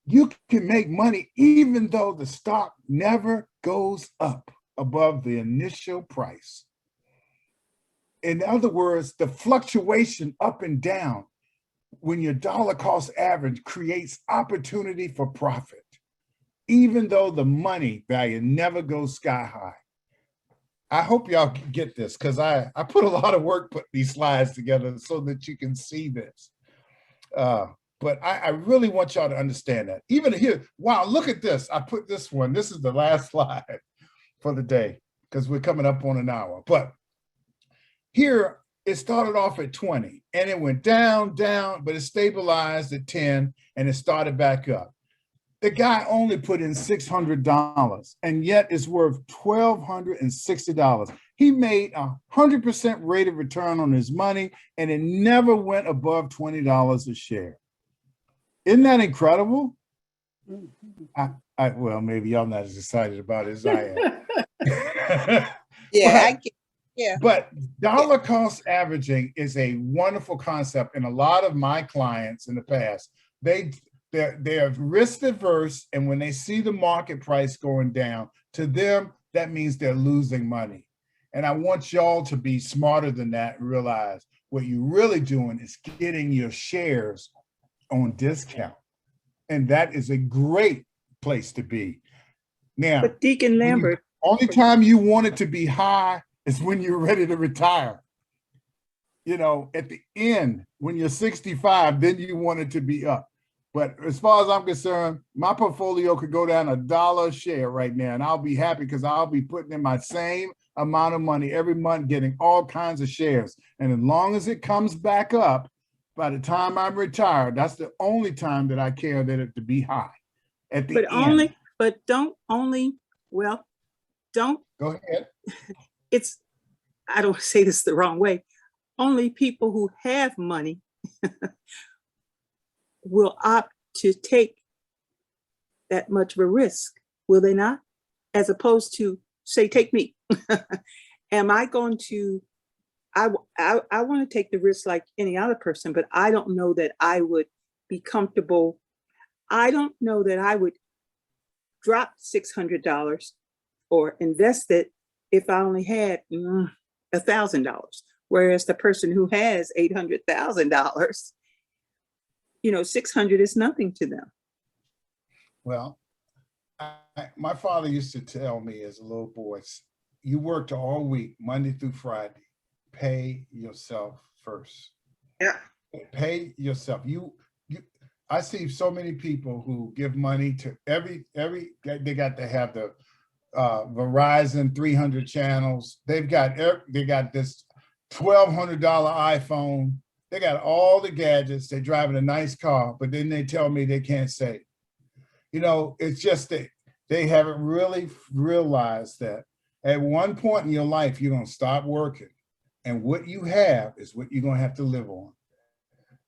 you can make money even though the stock never goes up above the initial price. In other words, the fluctuation up and down when your dollar cost average creates opportunity for profit, even though the money value never goes sky high. I hope y'all get this because I put a lot of work putting these slides together so that you can see this. But I really want y'all to understand that. Even here, wow, look at this. I put this one. This is the last slide for the day because we're coming up on an hour. But here, it started off at 20 and it went down, but it stabilized at 10 and it started back up. The guy only put in $600 and yet it's worth $1,260. He made 100% rate of return on his money and it never went above $20 a share. Isn't that incredible? Well, maybe y'all not as excited about it as I am. Yeah, But dollar cost averaging is a wonderful concept. And a lot of my clients in the past, they're risk averse, and when they see the market price going down, to them, that means they're losing money. And I want y'all to be smarter than that and realize what you're really doing is getting your shares on discount. And that is a great place to be. Now, But Deacon Lambert, only time you want it to be high is when you're ready to retire. You know, at the end, when you're 65, then you want it to be up. But as far as I'm concerned, my portfolio could go down $1 a share right now, and I'll be happy because I'll be putting in my same amount of money every month, getting all kinds of shares. And as long as it comes back up, by the time I'm retired, that's the only time that I care that it to be high. At the end. Don't Go ahead. I don't say this the wrong way. Only people who have money will opt to take that much of a risk, will they not? As opposed to say, take me. Am I going to, I want to take the risk like any other person, but I don't know that I would be comfortable. I don't know that I would drop $600 or invest it if I only had $1,000. Whereas the person who has $800,000 $600 is nothing to them. Well, my father used to tell me as a little boy, you worked all week, Monday through Friday, pay yourself first. Yeah. Pay yourself. I see so many people who give money to they got to have the Verizon 300 channels. They got this $1,200 iPhone. They got all the gadgets. They're driving a nice car, but then they tell me they can't save. It's just that they haven't really realized that at one point in your life, you're going to stop working, and what you have is what you're going to have to live on.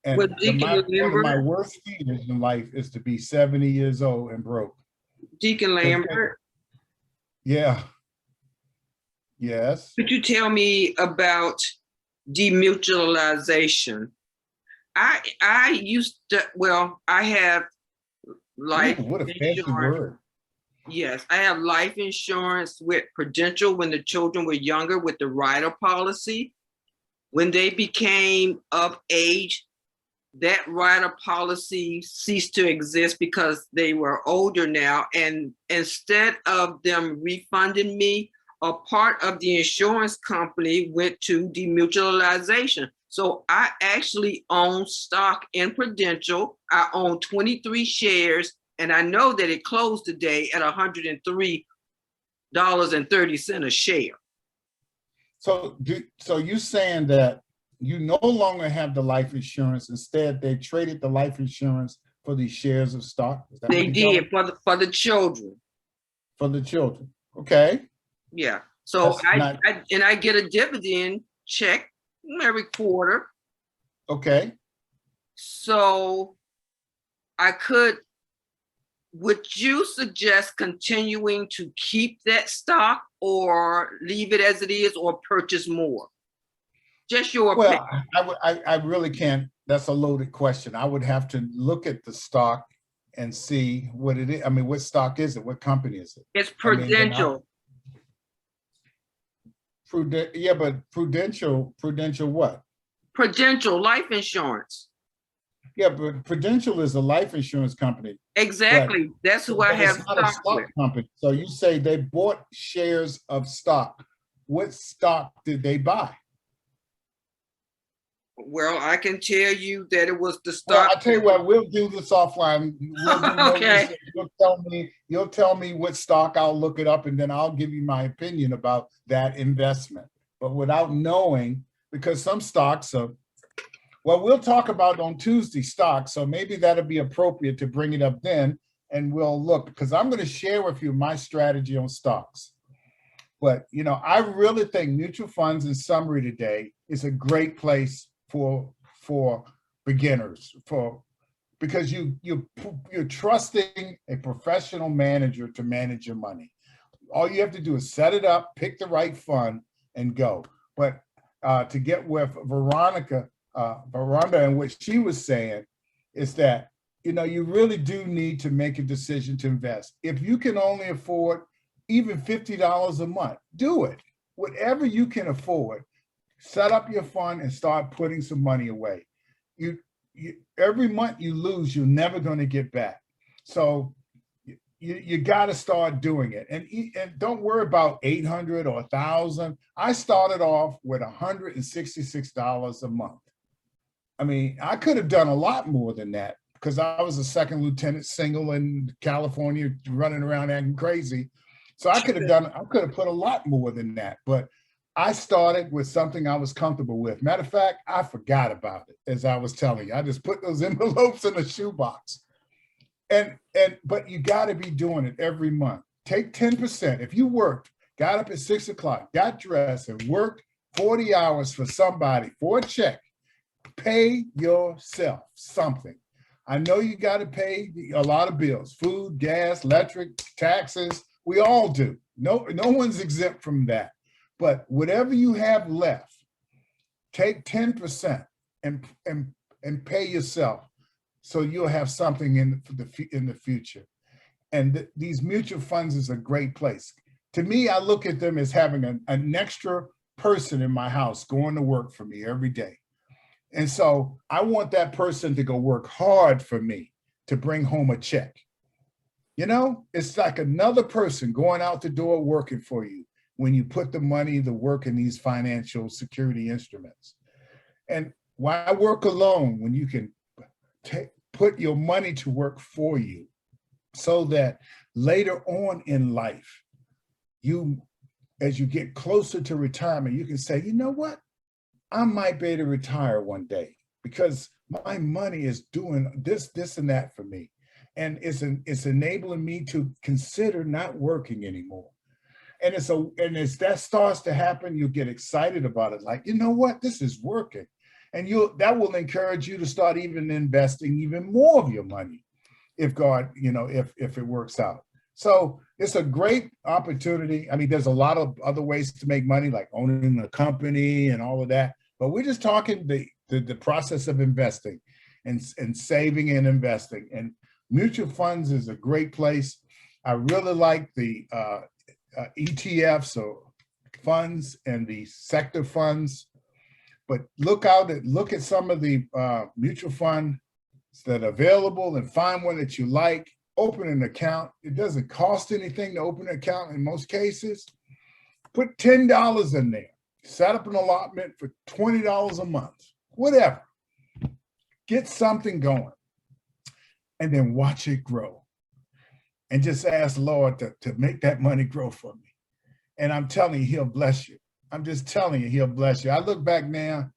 And Well, Deacon, one of my Lambert, worst fears in life is to be 70 years old and broke. Deacon Lambert, Yeah. Yes. could you tell me about demutualization? I used to, I have life Ooh, what a fancy insurance. word. Yes, I have life insurance with Prudential when the children were younger with the rider policy. When they became of age, that rider policy ceased to exist because they were older now. And instead of them refunding me, a part of the insurance company went to demutualization. So I actually own stock in Prudential. I own 23 shares, and I know that it closed today at $103.30 a share. So you saying that you no longer have the life insurance, instead they traded the life insurance for these shares of stock? Is that what They you're did telling me? for the children. For the children. Okay. Yeah. So That's I get a dividend check every quarter. okay. So would you suggest continuing to keep that stock or leave it as it is or purchase more? Just your opinion. Well, I really can't. That's a loaded question. I would have to look at the stock and see what it is. I mean, what stock is it? What company is it? It's Prudential. Yeah, but Prudential what? Prudential life insurance. Yeah, but Prudential is a life insurance company. Exactly. That's who I But have it's not a stock stock with. company. So you say they bought shares of stock. What stock did they buy? Well, I can tell you that it was the Well, stock. I tell you what, we'll do this offline. We'll do no Okay. research. You'll tell me what stock. I'll look it up, and then I'll give you my opinion about that investment. But without knowing, because some stocks are, well, we'll talk about on Tuesday stocks, so maybe that'll be appropriate to bring it up then, and we'll look, because I'm going to share with you my strategy on stocks. But I really think mutual funds, in summary today, is a great place for beginners, because you're trusting a professional manager to manage your money. All you have to do is set it up, pick the right fund, and go. But to get with Veronica and what she was saying is that you really do need to make a decision to invest. If you can only afford even $50 a month, do it. Whatever you can afford, set up your fund and start putting some money away. You every month you lose, you're never going to get back. So you got to start doing it, and don't worry about 800 or 1,000. I started off with $166 a month. I mean, I could have done a lot more than that because I was a second lieutenant, single in California, running around acting crazy. So I could have put a lot more than that, but I started with something I was comfortable with. Matter of fact, I forgot about it, as I was telling you. I just put those envelopes in a shoebox. But you got to be doing it every month. Take 10%. If you worked, got up at 6 o'clock, got dressed, and worked 40 hours for somebody for a check, pay yourself something. I know you got to pay a lot of bills: food, gas, electric, taxes. We all do. No one's exempt from that. But whatever you have left, take 10% and pay yourself, so you'll have something in the future. And these mutual funds is a great place. To me, I look at them as having an extra person in my house going to work for me every day. And so I want that person to go work hard for me to bring home a check. You know, it's like another person going out the door working for you when you put the money, the work in these financial security instruments. And why work alone when you can put your money to work for you, so that later on in life, as you get closer to retirement, you can say, you know what? I might be able to retire one day because my money is doing this, and that for me. And it's enabling me to consider not working anymore. And as that starts to happen, you get excited about it. Like, you know what? This is working. And that will encourage you to start even investing even more of your money if God, if it works out. So it's a great opportunity. I mean, there's a lot of other ways to make money, like owning a company and all of that. But we're just talking the process of investing and saving and investing. And mutual funds is a great place. I really like the ETFs or funds and the sector funds. But look at some of the mutual funds that are available and find one that you like. Open an account. It doesn't cost anything to open an account in most cases. Put $10 in there. Set up an allotment for $20 a month. Whatever. Get something going. And then watch it grow. And just ask Lord to make that money grow for me. And I'm telling you, he'll bless you. I'm just telling you, he'll bless you. I look back now,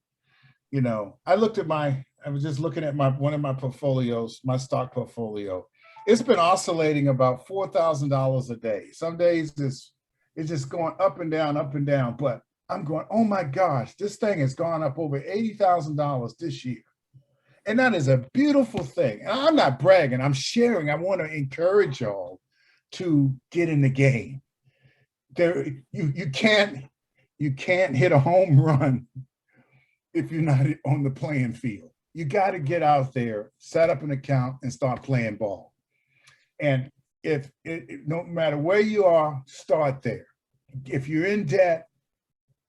I was just looking at one of my portfolios, my stock portfolio. It's been oscillating about $4,000 a day. Some days it's just going up and down, but I'm going, oh my gosh, this thing has gone up over $80,000 this year. And that is a beautiful thing. And I'm not bragging, I'm sharing. I want to encourage y'all to get in the game. You can't hit a home run if you're not on the playing field. You got to get out there, set up an account, and start playing ball. And no matter where you are, start there. If you're in debt,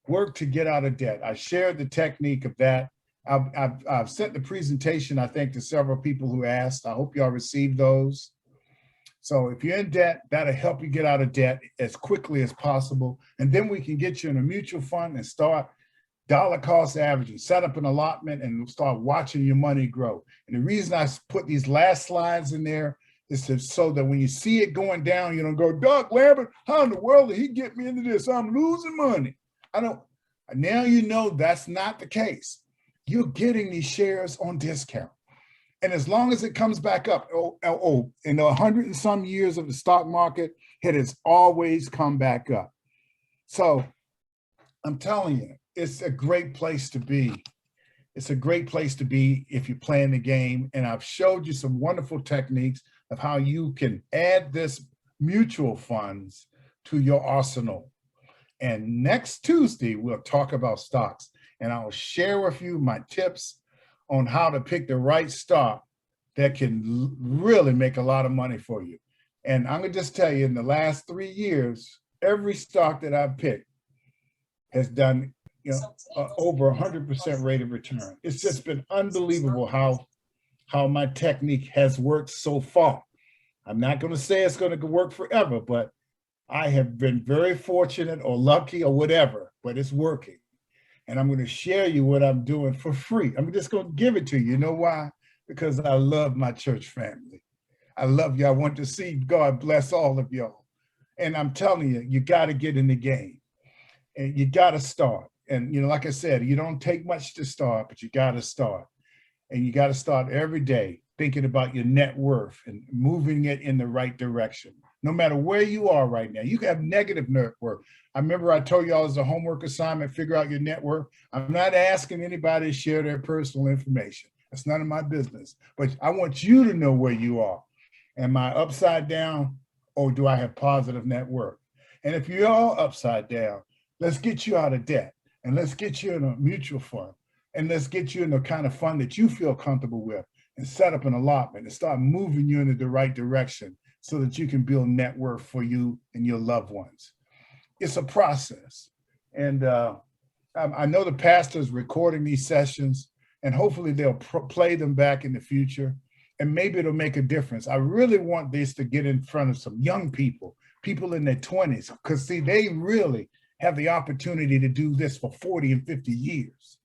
work to get out of debt. I shared the technique of that. I've sent the presentation, I think, to several people who asked. I hope y'all received those. So if you're in debt, that'll help you get out of debt as quickly as possible. And then we can get you in a mutual fund and start dollar cost averaging, set up an allotment and start watching your money grow. And the reason I put these last slides in there is so that when you see it going down, you don't go, Doug Lambert, how in the world did he get me into this? I'm losing money. Now you know that's not the case. You're getting these shares on discount. And as long as it comes back up, in the 100 and some years of the stock market, it has always come back up. So I'm telling you, it's a great place to be. It's a great place to be if you're playing the game. And I've showed you some wonderful techniques of how you can add this mutual funds to your arsenal. And next Tuesday, we'll talk about stocks. And I'll share with you my tips on how to pick the right stock that can really make a lot of money for you. And I'm gonna just tell you, in the last 3 years, every stock that I've picked has done over 100% rate of return. It's just been unbelievable how my technique has worked so far. I'm not gonna say it's gonna work forever, but I have been very fortunate or lucky or whatever, but it's working. And I'm going to share you what I'm doing for free. I'm just going to give it to you. You know why? Because I love my church family. I love you. I want to see God bless all of y'all. And I'm telling you, you got to get in the game and you got to start. And, like I said, you don't take much to start, but you got to start. And you got to start every day thinking about your net worth and moving it in the right direction. No matter where you are right now, you can have negative net worth. I remember I told y'all as a homework assignment, figure out your net worth. I'm not asking anybody to share their personal information. That's none of my business. But I want you to know where you are. Am I upside down or do I have positive net worth? And if you're all upside down, let's get you out of debt and let's get you in a mutual fund and let's get you in the kind of fund that you feel comfortable with and set up an allotment and start moving you in the right direction so that you can build net worth for you and your loved ones. It's a process. And I know the pastor is recording these sessions, and hopefully they'll play them back in the future, and maybe it'll make a difference. I really want this to get in front of some young people, people in their 20s, because see, they really have the opportunity to do this for 40 and 50 years.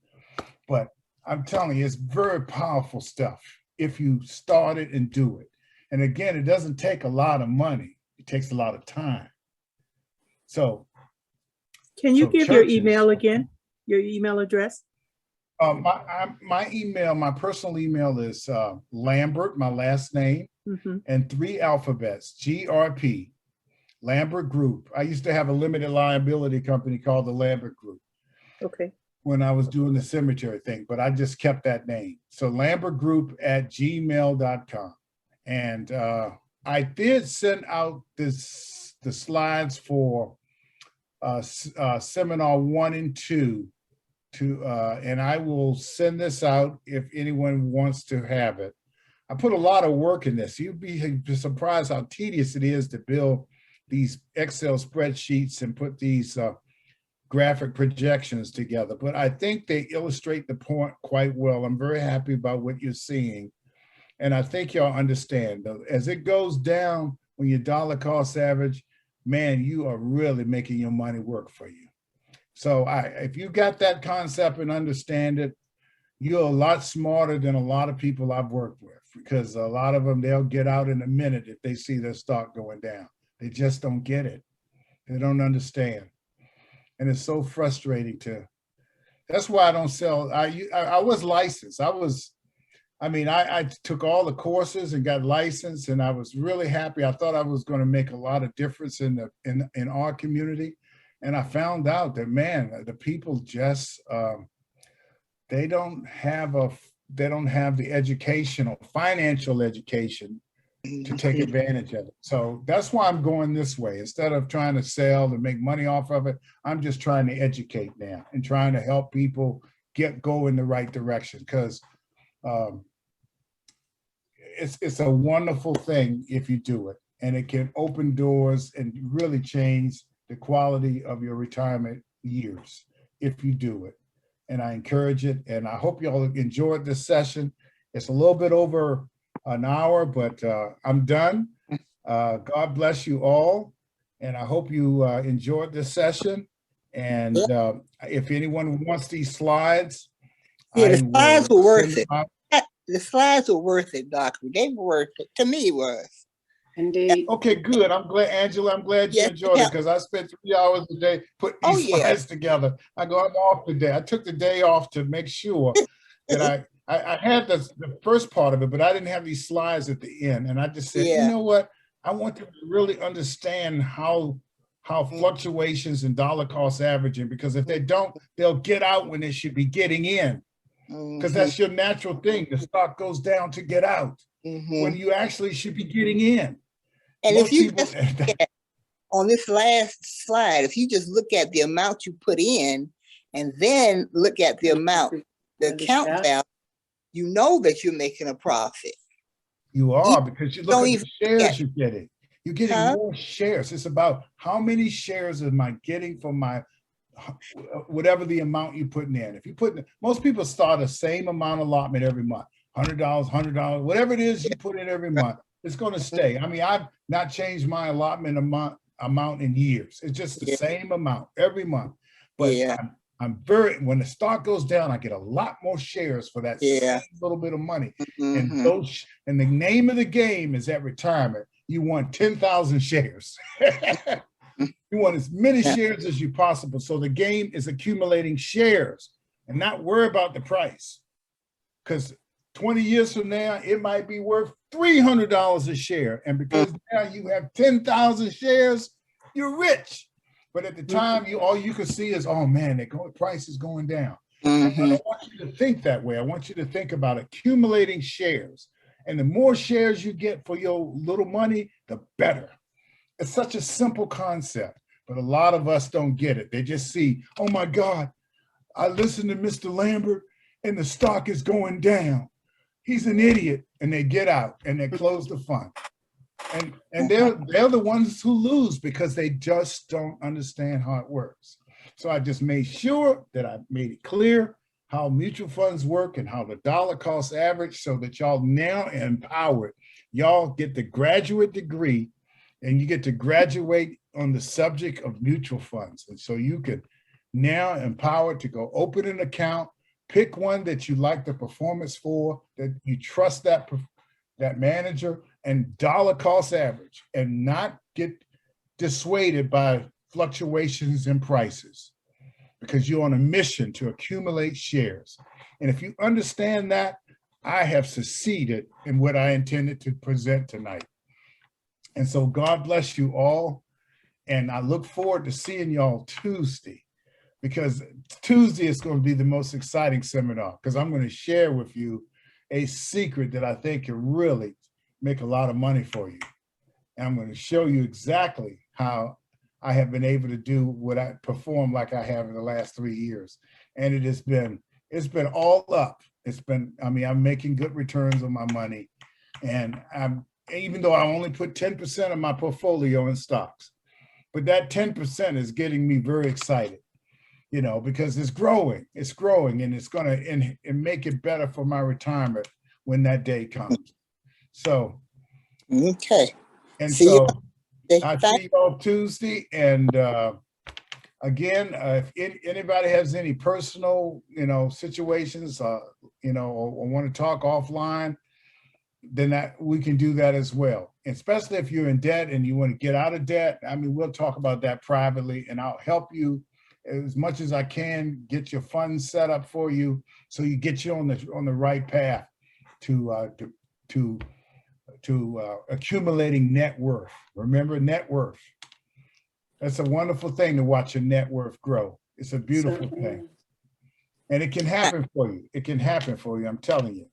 But I'm telling you, it's very powerful stuff if you start it and do it. And again, it doesn't take a lot of money. It takes a lot of time. So Can you So give your churches- email again? Your email address? my email, my personal email is Lambert, my last name, Mhm. and 3 alphabets, GRP, Lambert Group. I used to have a limited liability company called the Lambert Group Okay. when I was doing the cemetery thing, but I just kept that name. So lambertgroup@gmail.com. And I did send out the slides for seminar 1 and 2 and I will send this out if anyone wants to have it. I put a lot of work in this. You'd be surprised how tedious it is to build these Excel spreadsheets and put these graphic projections together, but I think they illustrate the point quite well. I'm very happy about what you're seeing. And I think y'all understand, as it goes down, when your dollar cost average, man, you are really making your money work for you. So if you got that concept and understand it, you're a lot smarter than a lot of people I've worked with, because a lot of them, they'll get out in a minute if they see their stock going down. They just don't get it. They don't understand. And it's so frustrating that's why I don't sell. I was licensed. I took all the courses and got licensed, and I was really happy. I thought I was going to make a lot of difference in our community. And I found out that, man, the people just, they don't have the financial education to take advantage of it. So that's why I'm going this way. Instead of trying to sell and make money off of it, I'm just trying to educate now and trying to help people go in the right direction. Because it's a wonderful thing if you do it, and it can open doors and really change the quality of your retirement years if you do it. And I encourage it, and I hope you all enjoyed this session. It's a little bit over an hour, but I'm done. God bless you all, and I hope you enjoyed this session. And if anyone wants these slides, Yeah, the slides were worth it. out. The slides were worth it, Dockery. They were worth it. To me, it was. Indeed. Okay, good. I'm glad, Angela, I'm glad you Yes, enjoyed it, yeah. because I spent 3 hours a day putting Oh, these yeah. slides together. I'm off today. I took the day off to make sure that I had the first part of it, but I didn't have these slides at the end. And I just said, Yeah. you know what? I want them to really understand how fluctuations in dollar cost averaging, because if they don't, they'll get out when they should be getting in, because that's your natural thing. The stock goes down to get out when you actually should be getting in. And Most if you people- just look at, on this last slide, if you just look at the amount you put in and then look at the amount, the account value, you know that you're making a profit. You are, because you look don't at the even shares you're getting. You're getting Huh? more shares. It's about how many shares am I getting from my, whatever the amount you're putting in. If you most people start the same amount allotment every month, $100, whatever it is you put in every month, it's going to stay. I mean, I've not changed my allotment amount in years. It's just the same amount every month. But when the stock goes down, I get a lot more shares for that same little bit of money. And the name of the game is at retirement. You want 10,000 shares. You want as many shares as you possible. So the game is accumulating shares and not worry about the price. Because 20 years from now, it might be worth $300 a share. And because now you have 10,000 shares, you're rich. But at the time, all you can see is, oh man, the price is going down. I don't want you to think that way. I want you to think about accumulating shares. And the more shares you get for your little money, the better. It's such a simple concept, but a lot of us don't get it. They just see, oh my God, I listened to Mr. Lambert and the stock is going down. He's an idiot. And they get out and they close the fund. And they're the ones who lose because they just don't understand how it works. So I just made sure that I made it clear how mutual funds work and how the dollar cost average, so that y'all now empowered. Y'all get the graduate degree and you get to graduate on the subject of mutual funds. And so you can now empowered to go open an account, pick one that you like the performance for, that you trust that manager, and dollar cost average, and not get dissuaded by fluctuations in prices, because you're on a mission to accumulate shares. And if you understand that, I have succeeded in what I intended to present tonight. And so God bless you all. And I look forward to seeing y'all Tuesday, because Tuesday is going to be the most exciting seminar, because I'm going to share with you a secret that I think can really make a lot of money for you. And I'm going to show you exactly how I have been able to do what I perform like I have in the last 3 years. And it's been all up. I'm making good returns on my money. And even though I only put 10% of my portfolio in stocks, but that 10% is getting me very excited, because it's growing, and it's going to make it better for my retirement when that day comes. So, Okay. and See so you. I see you all Tuesday. And again, if anybody has any personal, situations, or want to talk offline, then we can do that as well. Especially if you're in debt and you want to get out of debt. We'll talk about that privately, and I'll help you as much as I can get your funds set up for you, so you get you on the right path to accumulating net worth. Remember, net worth. That's a wonderful thing, to watch your net worth grow. It's a beautiful thing. And it can happen for you. It can happen for you, I'm telling you.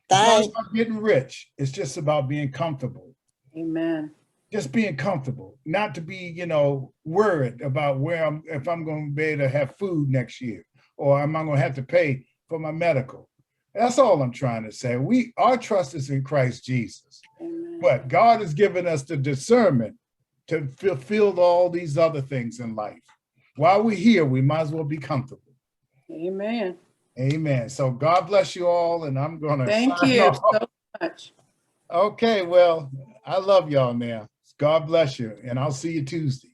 It's not about getting rich. It's just about being comfortable. Amen. Just being comfortable, not to be, worried about if I'm going to be able to have food next year, or am I going to have to pay for my medical. That's all I'm trying to say. Our trust is in Christ Jesus. Amen. But God has given us the discernment to fulfill all these other things in life. While we're here, we might as well be comfortable. Amen. Amen. So God bless you all, and I'm going to Thank sign you off. so much. Okay, well, I love y'all now. God bless you, and I'll see you Tuesday.